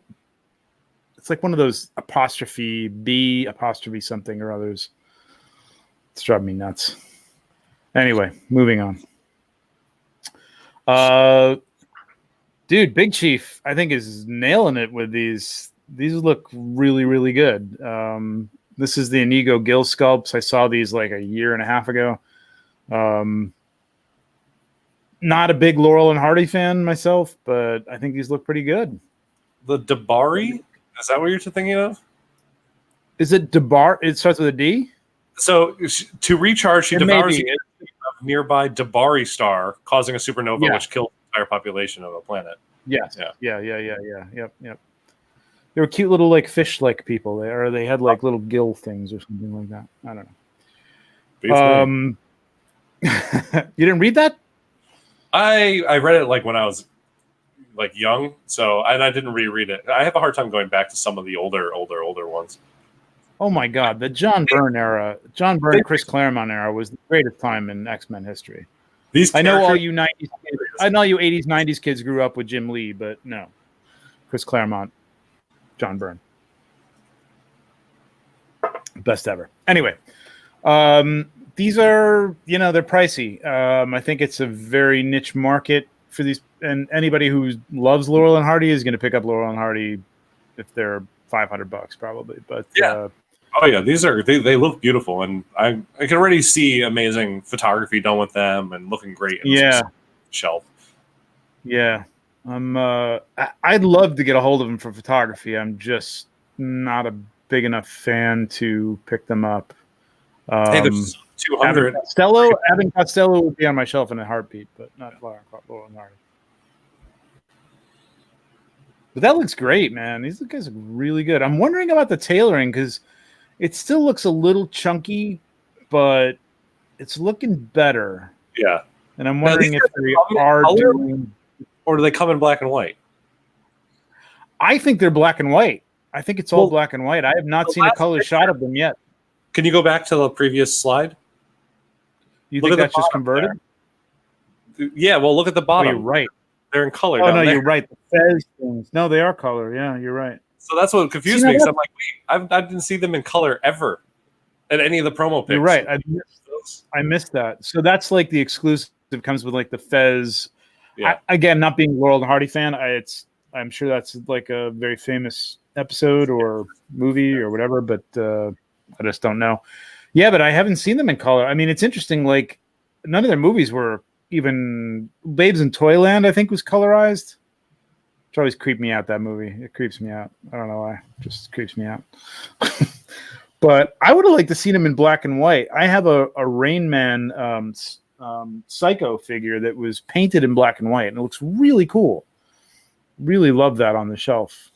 It's like one of those apostrophe B apostrophe something or others. It's driving me nuts. Anyway, moving on. Dude, Big Chief, I think is nailing it with these. These look really, really good. This is the Inigo Gil sculpts. I saw these like a year and a half ago. Not a big Laurel and Hardy fan myself, but I think these look pretty good. The Dabari? Is that what you're thinking of? Is it Dabar? It starts with a D? So to recharge, she devours the energy of nearby Dabari star, causing a supernova which kills the entire population of a planet. Yes. Yeah. Yep. They were cute little like fish-like people there, or they had like little gill things or something like that. I don't know. You didn't read that? I read it like when I was like young, and I didn't reread it. I have a hard time going back to some of the older ones. Oh my God, the John Byrne era, John Byrne, Chris Claremont era was the greatest time in X-Men history. I know all you 90s kids, I know you 80s, 90s kids grew up with Jim Lee, but no. Chris Claremont, John Byrne. Best ever. Anyway, these are, they're pricey. I think it's a very niche market for these, and anybody who loves Laurel and Hardy is going to pick up Laurel and Hardy if they're $500 probably. But yeah. Oh yeah, they look beautiful, and I can already see amazing photography done with them and looking great. In this shelf. Yeah, I'd love to get a hold of them for photography. I'm just not a big enough fan to pick them up. Hey, there's 200. Abbott Costello would be on my shelf in a heartbeat, but not Laurel and Hardy. But that looks great, man. These guys look really good. I'm wondering about the tailoring because it still looks a little chunky, but it's looking better. Yeah. And I'm wondering if they are doing... Or do they come in black and white? I think they're black and white. I think it's all black and white. I have not seen a color shot of them yet. Can you go back to the previous slide? You think that's just converted? There. Yeah, well, look at the bottom. Oh, you're right. They're in color. Oh, no, you're right. The Fez things. No, they are color. Yeah, you're right. So that's what confused me. Because I'm like, wait, I didn't see them in color ever at any of the promo pics. You're right. I missed that. So that's like the exclusive. Comes with like the Fez. Yeah. Again, not being a Laurel and Hardy fan, I'm sure that's like a very famous episode or movie or whatever, but I just don't know. Yeah, but I haven't seen them in color. I mean, it's interesting. Like none of their movies were even Babes in Toyland. I think was colorized. Which always creeped me out. That movie, it creeps me out. I don't know why. It just creeps me out. But I would have liked to see them in black and white. I have a Rain Man Psycho figure that was painted in black and white, and it looks really cool. Really love that on the shelf.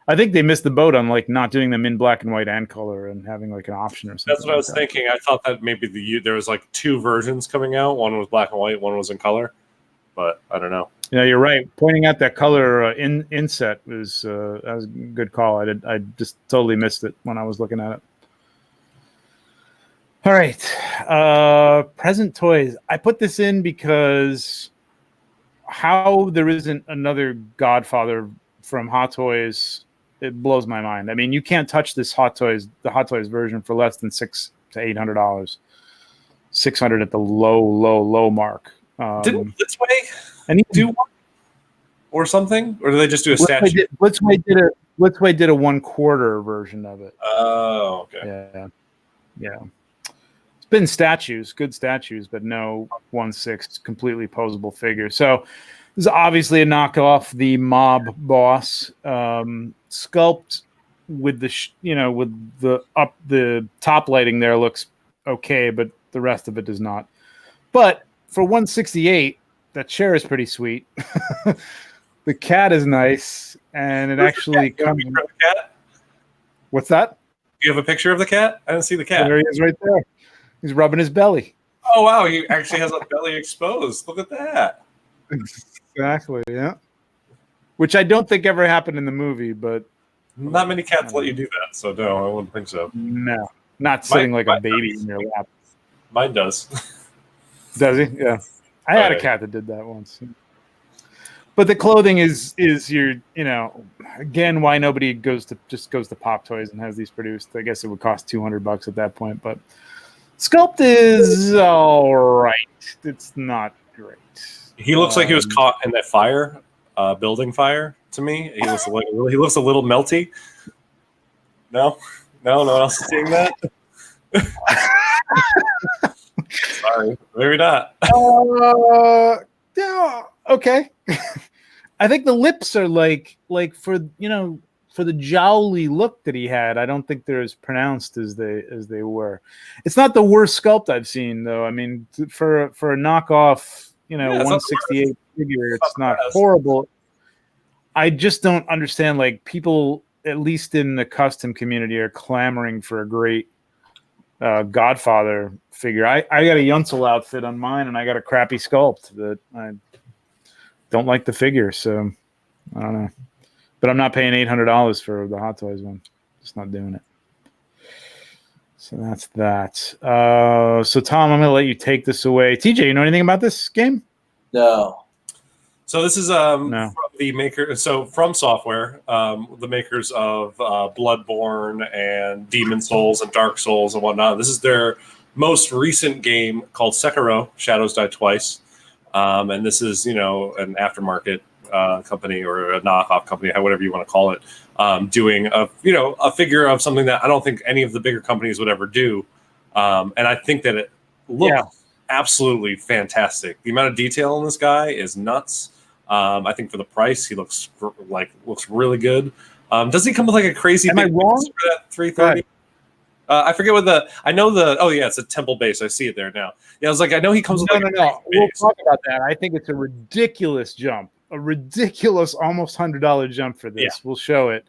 I think they missed the boat on like not doing them in black and white and color and having like an option or something. That's what I was thinking. I thought that maybe there was like two versions coming out. One was black and white, one was in color. But I don't know. Yeah, you're right. Pointing out that color inset was that was a good call. I just totally missed it when I was looking at it. All right, present toys. I put this in because how there isn't another Godfather from Hot Toys, it blows my mind. I mean, you can't touch the Hot Toys version for less than $600 to $800. $600 at the low mark. Didn't Blitzway do one or something, or did they just do a statue? Blitzway did a 1/4 version of it. Oh, okay. Yeah. It's been statues, good statues, but no 1/6 completely posable figure. So this is obviously a knockoff. The Mob Boss sculpt with the top lighting there looks okay, but the rest of it does not. But for $168, that chair is pretty sweet. The cat is nice, and it actually comes. What's that? Do you have a picture of the cat? I didn't see the cat. There he is, right there. He's rubbing his belly. Oh wow, he actually has a belly exposed. Look at that. Exactly. Yeah. Which I don't think ever happened in the movie, but not many cats let you do that. So no, I wouldn't think so. No, not sitting like a baby in your lap. Mine does. Does he? Yeah. I had a cat that did that once. But the clothing is your, again, why nobody goes to Pop Toys and has these produced. I guess it would cost $200 at that point, but sculpt is all right. It's not great. He looks like he was caught in that fire, building fire to me. He looks a little melty. No one else is seeing that. Sorry, maybe not. Yeah, okay. I think the lips are like for the jowly look that he had. I don't think they're as pronounced as they were. It's not the worst sculpt I've seen though. I mean, for a knockoff, 168 figure, it's not horrible. I just don't understand. Like people, at least in the custom community, are clamoring for a great Godfather figure. I got a Yunsel outfit on mine, and I got a crappy sculpt that I don't like the figure, so I don't know. But I'm not paying $800 for the Hot Toys one. Just not doing it. So that's that. So Tom, I'm going to let you take this away. TJ, you know anything about this game? No. So this is No. from the maker. So From Software, the makers of Bloodborne and Demon Souls and Dark Souls and whatnot. This is their most recent game called Sekiro: Shadows Die Twice, and this is an aftermarket company or a knockoff company, whatever you want to call it, doing a figure of something that I don't think any of the bigger companies would ever do, and I think that it looks absolutely fantastic. The amount of detail in this guy is nuts. I think for the price, he looks really good. Does he come with like a crazy? Am I wrong? For that 330? I forget what it's a temple base. I see it there now. Yeah, I was like, I know he comes with No. We'll talk about that. I think it's a ridiculous jump, a ridiculous almost $100 jump for this. Yeah. We'll show it,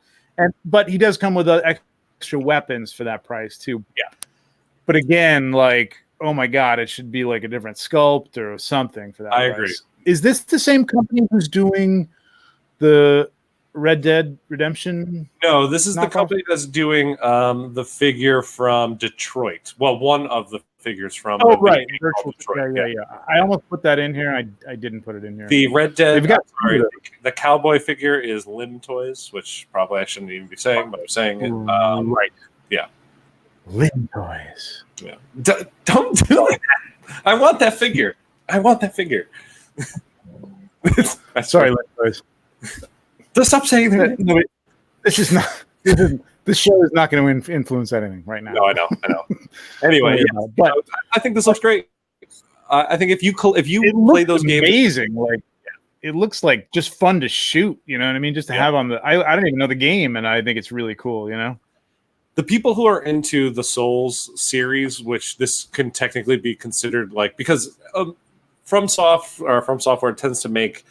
but he does come with extra weapons for that price too. Yeah, but again, like, oh my God, it should be like a different sculpt or something for that. I price. agree. Is this the same company who's doing the Red Dead Redemption? No, this is the knockoff? company that's doing the figure from Detroit. Well, one of the figures from. Oh, right. Detroit. Yeah. I almost put that in here. I didn't put it in here. The Red Dead. Sorry, the cowboy figure is Limb Toys, which probably I shouldn't even be saying, but I'm saying it. Right. Yeah. Limb Toys. Yeah. Don't do that. I want that figure. Sorry, Limb Toys. Just stop saying that. No, this is not. This show is not going to influence anything right now. No, I know. Anyway, but I think this looks great. I think if you play those games, amazing. Like it looks like just fun to shoot. You know what I mean? Just to have on the. I don't even know the game, and I think it's really cool. The people who are into the Souls series, which this can technically be considered because From Software tends to make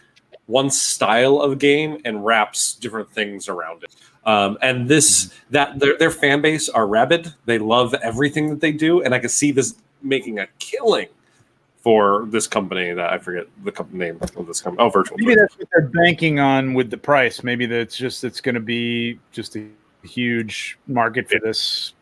one style of game and wraps different things around it. And their fan base are rabid. They love everything that they do, and I can see this making a killing for this company that I forget the company name of this company. Oh, Virtual. Maybe that's what they're banking on with the price. Maybe it's going to be just a huge market for this.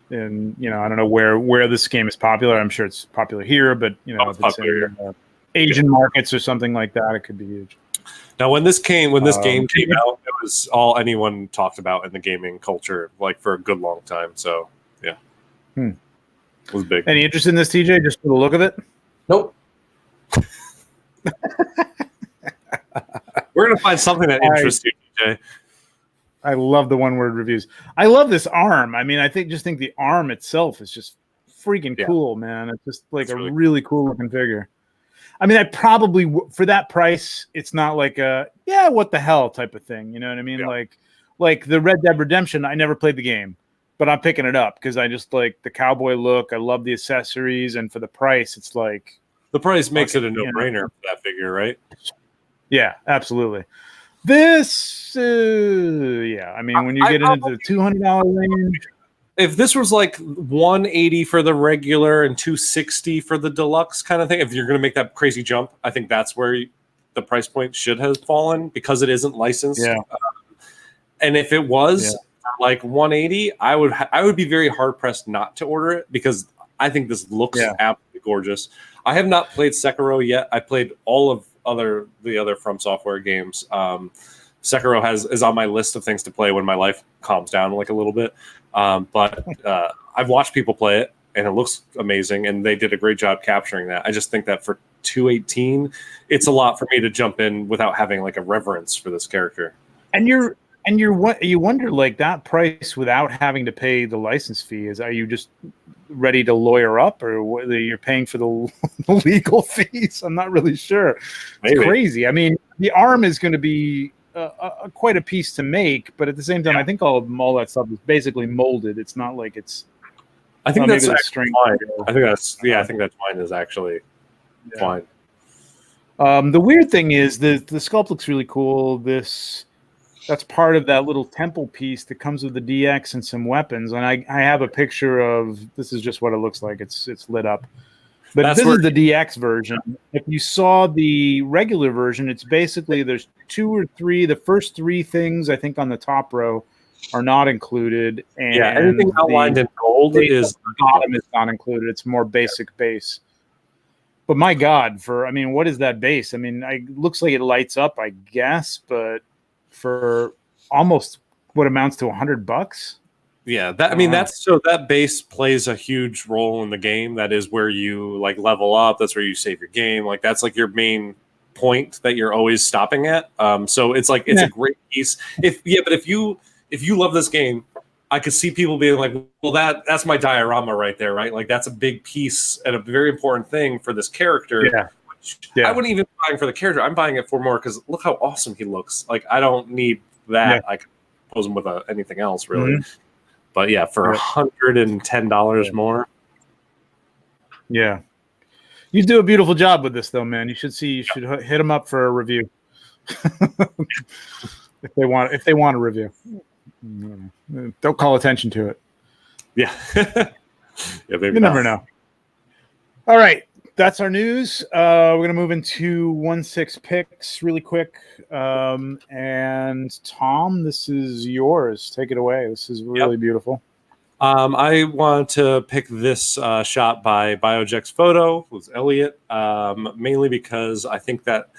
And I don't know where this game is popular. I'm sure it's popular here, but if it's in Asian markets or something like that, it could be huge. Now, when this game came out, it was all anyone talked about in the gaming culture, for a good long time. So, yeah, it was big. Any interest in this, TJ? Just for the look of it? Nope. We're gonna find something that interests you, TJ. I love the one-word reviews. I love this arm. I mean, I think the arm itself is just freaking cool, man. It's just it's really cool looking figure. I mean, I probably for that price, it's not like a what the hell type of thing. You know what I mean? Yeah. Like the Red Dead Redemption. I never played the game, but I'm picking it up because I just like the cowboy look. I love the accessories, and for the price, it's like the price makes it a no-brainer for that figure, right? Yeah, absolutely. This, I mean, when you get into the $200 range. If this was like $180 for the regular and $260 for the deluxe kind of thing, if you're going to make that crazy jump, I think that's where the price point should have fallen because it isn't licensed. Yeah. And if it was like $180, I would be very hard pressed not to order it because I think this looks absolutely gorgeous. I have not played Sekiro yet. I played all of the other From Software games. Sekiro is on my list of things to play when my life calms down a little bit. But I've watched people play it, and it looks amazing, and they did a great job capturing that. I just think that for $218, it's a lot for me to jump in without having a reverence for this character. And you wonder that price without having to pay the license fee are you just ready to lawyer up, or whether you're paying for the legal fees? I'm not really sure. It's crazy. I mean, the arm is going to be quite a piece to make, but at the same time, I think all that stuff is basically molded. It's not like it's. I think that's actually fine. I think that's fine. Is actually fine. The weird thing is the sculpt looks really cool. That's part of that little temple piece that comes with the DX and some weapons. And I have a picture of this is just what it looks like. It's lit up. But this is the DX version. If you saw the regular version, it's basically there's 2 or 3. The first 3 things I think on the top row are not included. And yeah, anything outlined in gold is bottom is not included. It's more basic base. But my God, what is that base? I mean, it looks like it lights up, I guess, but for almost what amounts to $100. Yeah, that base plays a huge role in the game. That is where you like level up. That's where you save your game. Like that's like your main point that you're always stopping at. So it's like it's a great piece. But if you love this game, I could see people being like, well, that's my diorama right there, right? Like that's a big piece and a very important thing for this character. Yeah. I wouldn't even be buying for the character. I'm buying it for more because look how awesome he looks. Like I don't need that. Yeah. I could pose him with anything else really. Mm-hmm. But yeah, for $110 more. Yeah. You do a beautiful job with this though, man. You should hit them up for a review. if they want a review. Don't call attention to it. Yeah. You never know. All right. That's our news. We're going to move into 1/6 picks really quick. And Tom, this is yours. Take it away. This is really beautiful. I want to pick this shot by Bioject's photo with Elliot, mainly because I think that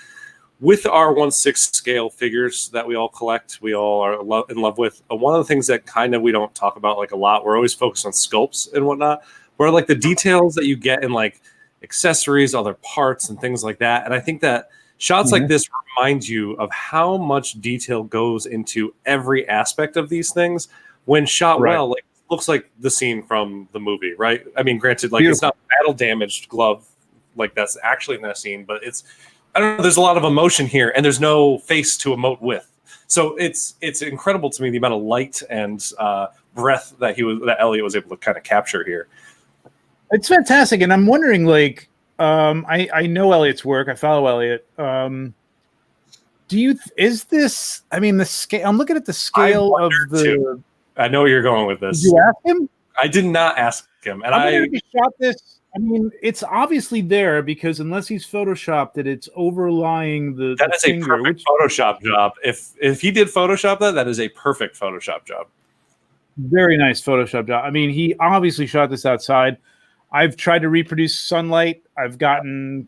with our 1/6 scale figures that we all collect, we all are in love with. One of the things that kind of we don't talk about like a lot, we're always focused on sculpts and whatnot, where like the details that you get in like accessories, other parts, and things like that. And I think that shots like this remind you of how much detail goes into every aspect of these things. When shot well, like looks like the scene from the movie, right? I mean, granted, like it's not battle damaged glove, like that's actually in that scene, but I don't know. There's a lot of emotion here, and there's no face to emote with. So it's incredible to me the amount of light and breath that Elliot was able to kind of capture here. It's fantastic, and I'm wondering, like, I know Elliot's work. I follow Elliot. Is this? I mean, the scale. I'm looking at the scale of the. Too. I know where you're going with this. Did you ask him? I did not ask him, and I shot this. I mean, it's obviously there because unless he's photoshopped it, it's overlying the. That is finger, a perfect Photoshop job. If he did Photoshop that is a perfect Photoshop job. Very nice Photoshop job. I mean, he obviously shot this outside. I've tried to reproduce sunlight. I've gotten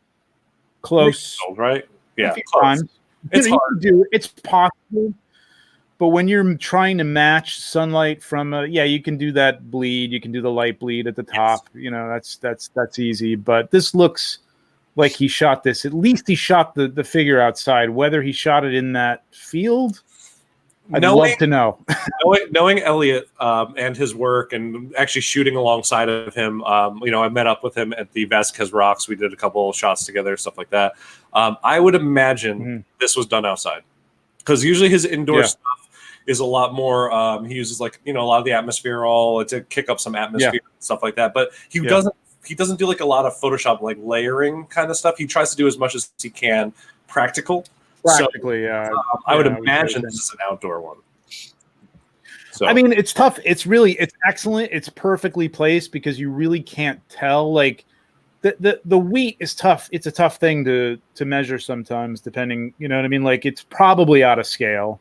close. Right? Yeah. It's hard. It's possible. But when you're trying to match sunlight from you can do that bleed. You can do the light bleed at the top. Yes. You know, that's easy. But this looks like he shot this. At least he shot the figure outside. Whether he shot it in that field, I'd love to know. knowing Elliot and his work, and actually shooting alongside of him, I met up with him at the Vasquez Rocks. We did a couple of shots together, stuff like that. I would imagine this was done outside, because usually his indoor stuff is a lot more. He uses a lot of the atmosphere to kick up some atmosphere and stuff like that. But he doesn't do like a lot of Photoshop like layering kind of stuff. He tries to do as much as he can practical. Practically, I would imagine this is an outdoor one. So I mean, it's tough. It's excellent. It's perfectly placed because you really can't tell. Like the wheat is tough. It's a tough thing to measure sometimes, depending. You know what I mean? Like it's probably out of scale,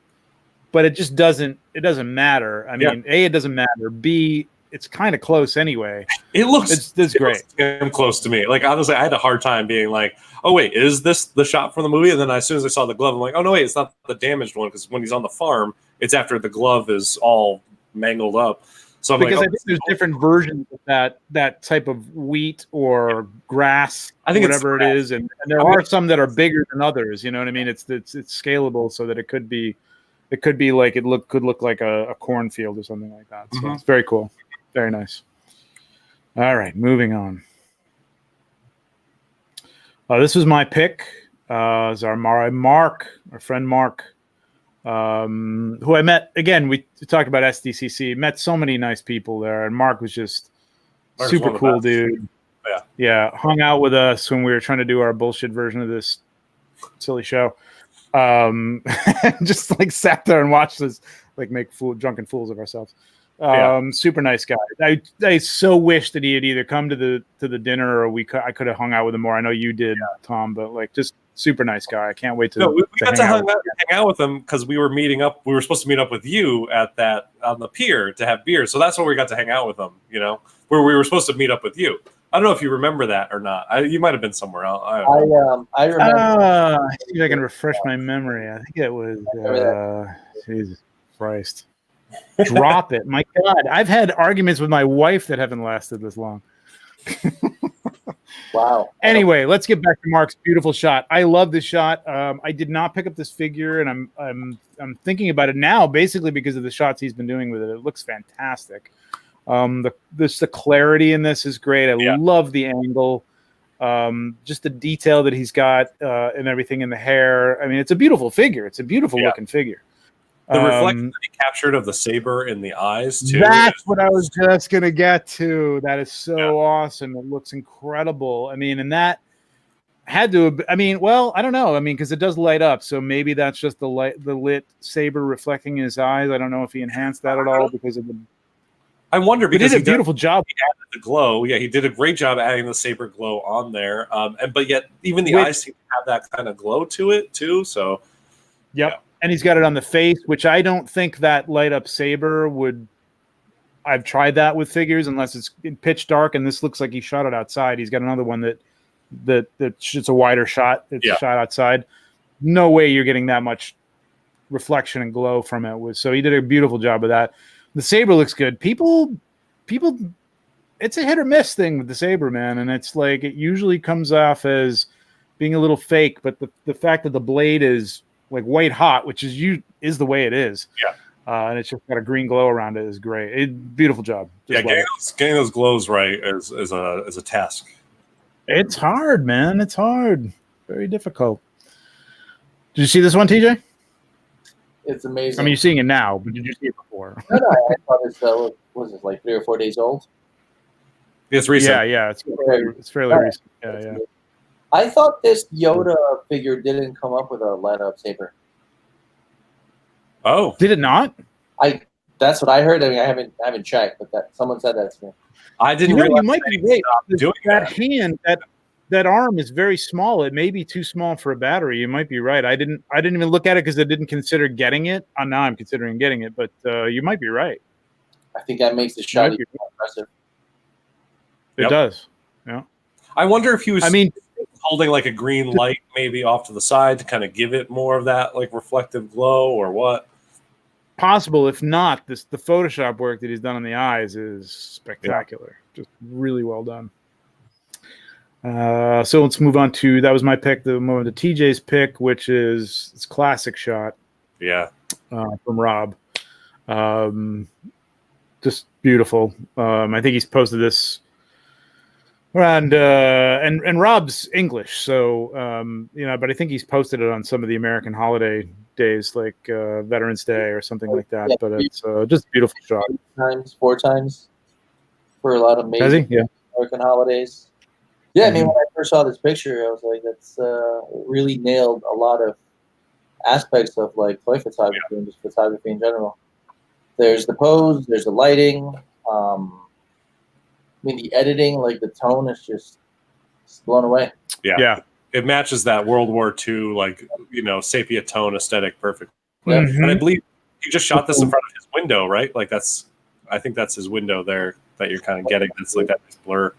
but it just doesn't. It doesn't matter. I mean, A, it doesn't matter. B, it's kind of close anyway. It's great. It's close to me. Like honestly, I had a hard time being like, oh wait, is this the shot from the movie? And then as soon as I saw the glove, I'm like, oh no, wait, it's not the damaged one, because when he's on the farm, it's after the glove is all mangled up. So I think there's different versions of that type of wheat or grass, I think whatever it is, and there are some that are bigger than others. You know what I mean? It's scalable so that it could be like could look like a cornfield or something like that. So it's very cool. Very nice. All right, moving on. This was my pick. Is our friend Mark, who I met again. We talked about SDCC. Met so many nice people there, and Mark was just super cool dude. Yeah, hung out with us when we were trying to do our bullshit version of this silly show. Just like sat there and watched us like make drunken fools of ourselves. Super nice guy. I so wish that he had either come to the dinner or I could have hung out with him more. I know you did, Tom, but like just super nice guy. I can't wait to. No, we got to hang out out with him because we were meeting up. We were supposed to meet up with you on the pier to have beer. So that's where we got to hang out with him. You know, where we were supposed to meet up with you. I don't know if you remember that or not. You might have been somewhere else. I remember. See if I can refresh my memory. I think it was. Jesus Christ. Drop it. My God. I've had arguments with my wife that haven't lasted this long. Wow. Anyway, let's get back to Mark's beautiful shot. I love this shot. I did not pick up this figure, and I'm thinking about it now, basically because of the shots he's been doing with it. It looks fantastic. The clarity in this is great. I love the angle. Just the detail that he's got and everything in the hair. I mean, it's a beautiful figure. It's a beautiful looking figure. The reflection that he captured of the saber in the eyes, too. That's what I was just going to get to. That is so awesome. It looks incredible. I mean, and that had to have, I mean, well, I don't know. I mean, because it does light up. So maybe that's just the lit saber reflecting in his eyes. I don't know if he enhanced that at all because of the. I wonder because he did a beautiful job. He added the glow. Yeah, he did a great job adding the saber glow on there. But yet even the eyes seem to have that kind of glow to it, too. So, yeah. And he's got it on the face, which I don't think that light up saber would. I've tried that with figures, unless it's in pitch dark, and this looks like he shot it outside. He's got another one that it's a wider shot. It's shot outside. No way you're getting that much reflection and glow from it. So he did a beautiful job of that. The saber looks good. People, it's a hit or miss thing with the saber, man, and it's like it usually comes off as being a little fake, but the fact that the blade is like white hot, which is the way it is. Yeah. And it's just got a green glow around it is great. Beautiful job. Just getting those glows right is a task. It's hard, man. It's hard. Very difficult. Did you see this one, TJ? It's amazing. I mean, you're seeing it now, but did you see it before? No, I thought it was like 3 or 4 days old. It's recent. Yeah. It's fairly recent. Yeah. I thought this Yoda figure didn't come up with a light up saber. Oh, did it not? That's what I heard. I mean, I haven't checked, but someone said that to me. I didn't realize you might be right. Doing that hand, that arm is very small. It may be too small for a battery. You might be right. I didn't even look at it because I didn't consider getting it. Now I'm considering getting it, but you might be right. I think that makes the shot even more impressive. It does. Yeah. I wonder if he was. Holding like a green light maybe off to the side to kind of give it more of that like reflective glow or what? Possible. If not, the Photoshop work that he's done on the eyes is spectacular. Just really well done. So let's move on to, that was my pick. The moment to TJ's pick, which is this classic shot. Yeah. From Rob. Just beautiful. I think he's posted this. And Rob's English, so but I think he's posted it on some of the American holiday days, like Veterans Day or something like that. Yeah, but it's just a beautiful shot. 4 times for a lot of amazing American holidays. Yeah, I mean, when I first saw this picture, I was like, that's it really nailed a lot of aspects of like toy photography and just photography in general. There's the pose, there's the lighting. I mean, the editing, like the tone is just blown away. Yeah. It matches that World War II, like, sepia tone aesthetic perfectly. Yeah. And I believe he just shot this in front of his window, right? Like I think that's his window there that you're kind of getting. It's like that blur.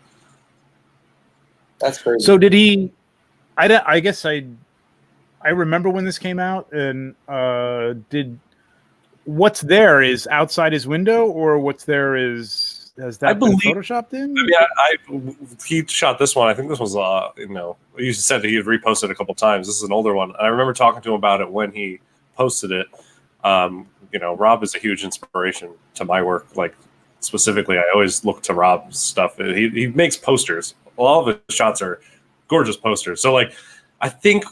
That's crazy. So did he, I guess I remember when this came out, and what's there is outside his window, or what's there is, has that been photoshopped in? He shot this one. I think this was, he said that he had reposted a couple times. This is an older one. And I remember talking to him about it when he posted it. Rob is a huge inspiration to my work. Like, specifically, I always look to Rob's stuff. He makes posters. All of his shots are gorgeous posters. So, like, I think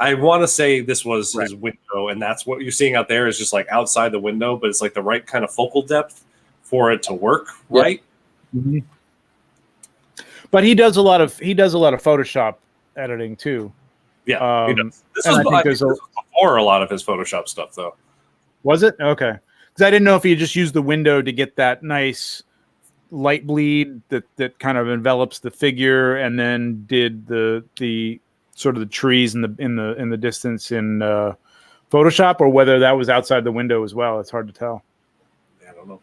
I want to say this was his window, and that's what you're seeing out there is just like outside the window, but it's like the right kind of focal depth for it to work, right? Mm-hmm. But he does a lot of Photoshop editing too. Yeah, he does. This was before a lot of his Photoshop stuff, though. Was it? Okay. because I didn't know if you just used the window to get that nice light bleed that kind of envelops the figure, and then did the sort of the trees in the distance in Photoshop, or whether that was outside the window as well. It's hard to tell. I don't know.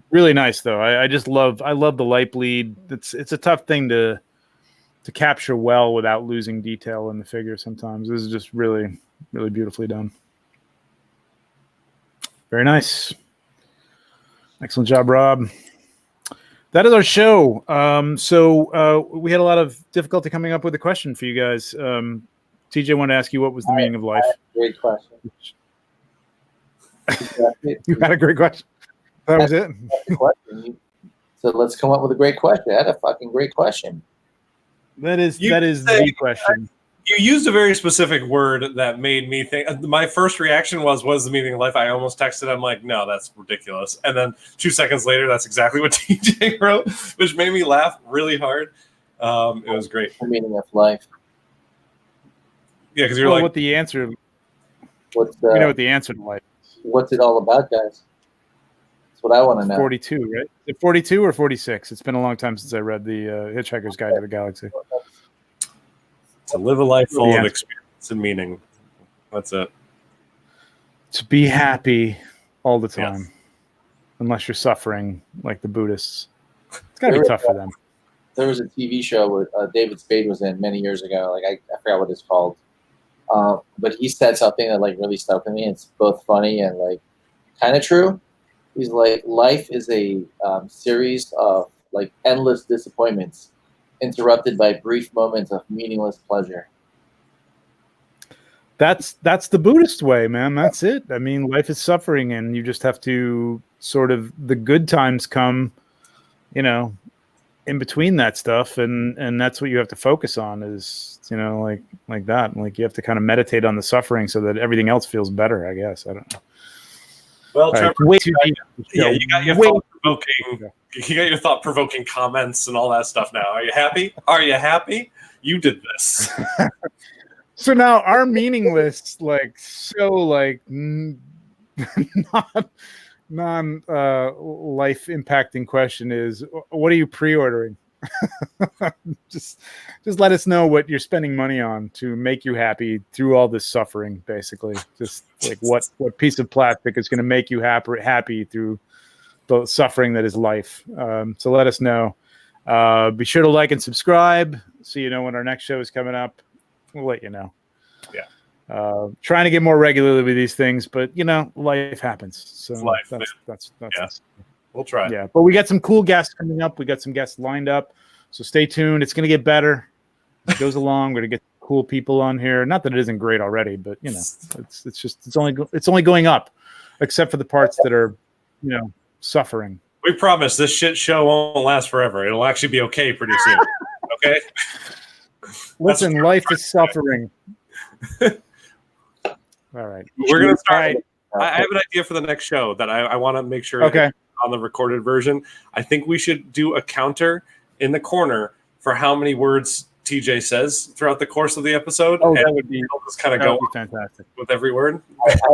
Really nice though. I love the light bleed. It's a tough thing to capture well without losing detail in the figure sometimes. This is just really, really beautifully done. Very nice. Excellent job, Rob. That is our show. So we had a lot of difficulty coming up with a question for you guys. TJ wanted to ask you, what was the meaning of life? Great question. You had a great question. That was it. So let's come up with a great question. I had a fucking great question. That is the question. You used a very specific word that made me think. My first reaction was, what is the meaning of life? I almost texted. I'm like, no, that's ridiculous. And then 2 seconds later, that's exactly what TJ wrote, which made me laugh really hard. It was great. The meaning of life. Yeah, because you're like, what the answer. What's you know what the answer to life is. What's it all about, guys? That's what I want to know. 42, right? Is it 42 or 46? It's been a long time since I read the Hitchhiker's Guide to the Galaxy. To live a life full of experience and meaning. That's it. To be happy all the time, yes. Unless you're suffering like the Buddhists. It's got to be tough for them. There was a TV show where David Spade was in many years ago. Like I forgot what it's called. But he said something that like really stuck with me. It's both funny and like kind of true. He's like, life is a series of like endless disappointments, interrupted by brief moments of meaningless pleasure. That's the Buddhist way, man. That's it. I mean, life is suffering, and you just have to sort of, the good times come, you know, in between that stuff, and that's what you have to focus on is, you know, like that. Like you have to kind of meditate on the suffering so that everything else feels better, I guess. I don't know. Well, Trevor, you got your thought-provoking comments and all that stuff now. Are you happy? Are you happy? You did this. So now our meaningless, like, so like non life impacting question is, what are you pre-ordering? just let us know what you're spending money on to make you happy through all this suffering, basically. Just like what piece of plastic is going to make you happy through the suffering that is life. So let us know. Be sure to like and subscribe so you know when our next show is coming up. We'll let you know. Yeah. Trying to get more regularly with these things, but you know, life happens. So that's yeah. We'll try. Yeah, but we got some cool guests coming up. We got some guests lined up, so stay tuned. It's going to get better. It goes along. We're going to get cool people on here. Not that it isn't great already, but you know, it's only going up, except for the parts that are, you know, suffering. We promise this shit show won't last forever. It'll actually be okay pretty soon. Okay. Listen, life is suffering. All right. We're going to start. I have an idea for the next show that I want to make sure. Okay. On the recorded version, I think we should do a counter in the corner for how many words TJ says throughout the course of the episode. Oh, that would be just kind of go fantastic with every word.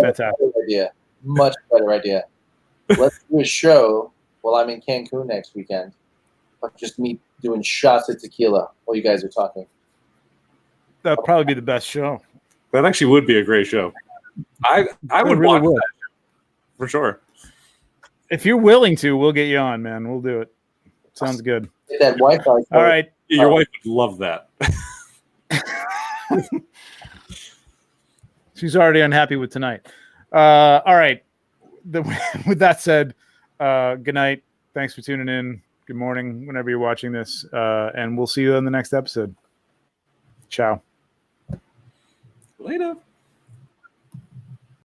Fantastic idea. Much better idea. Let's do a show while I'm in Cancun next weekend. Just me doing shots of tequila while you guys are talking. That'd probably be the best show. That actually would be a great show. I would really watch that for sure. If you're willing to, we'll get you on, man. We'll do it. Sounds good. Get that Wi-Fi. All right. Your wife would love that. She's already unhappy with tonight. All right. With that said, good night. Thanks for tuning in. Good morning, whenever you're watching this. And we'll see you in the next episode. Ciao. Later.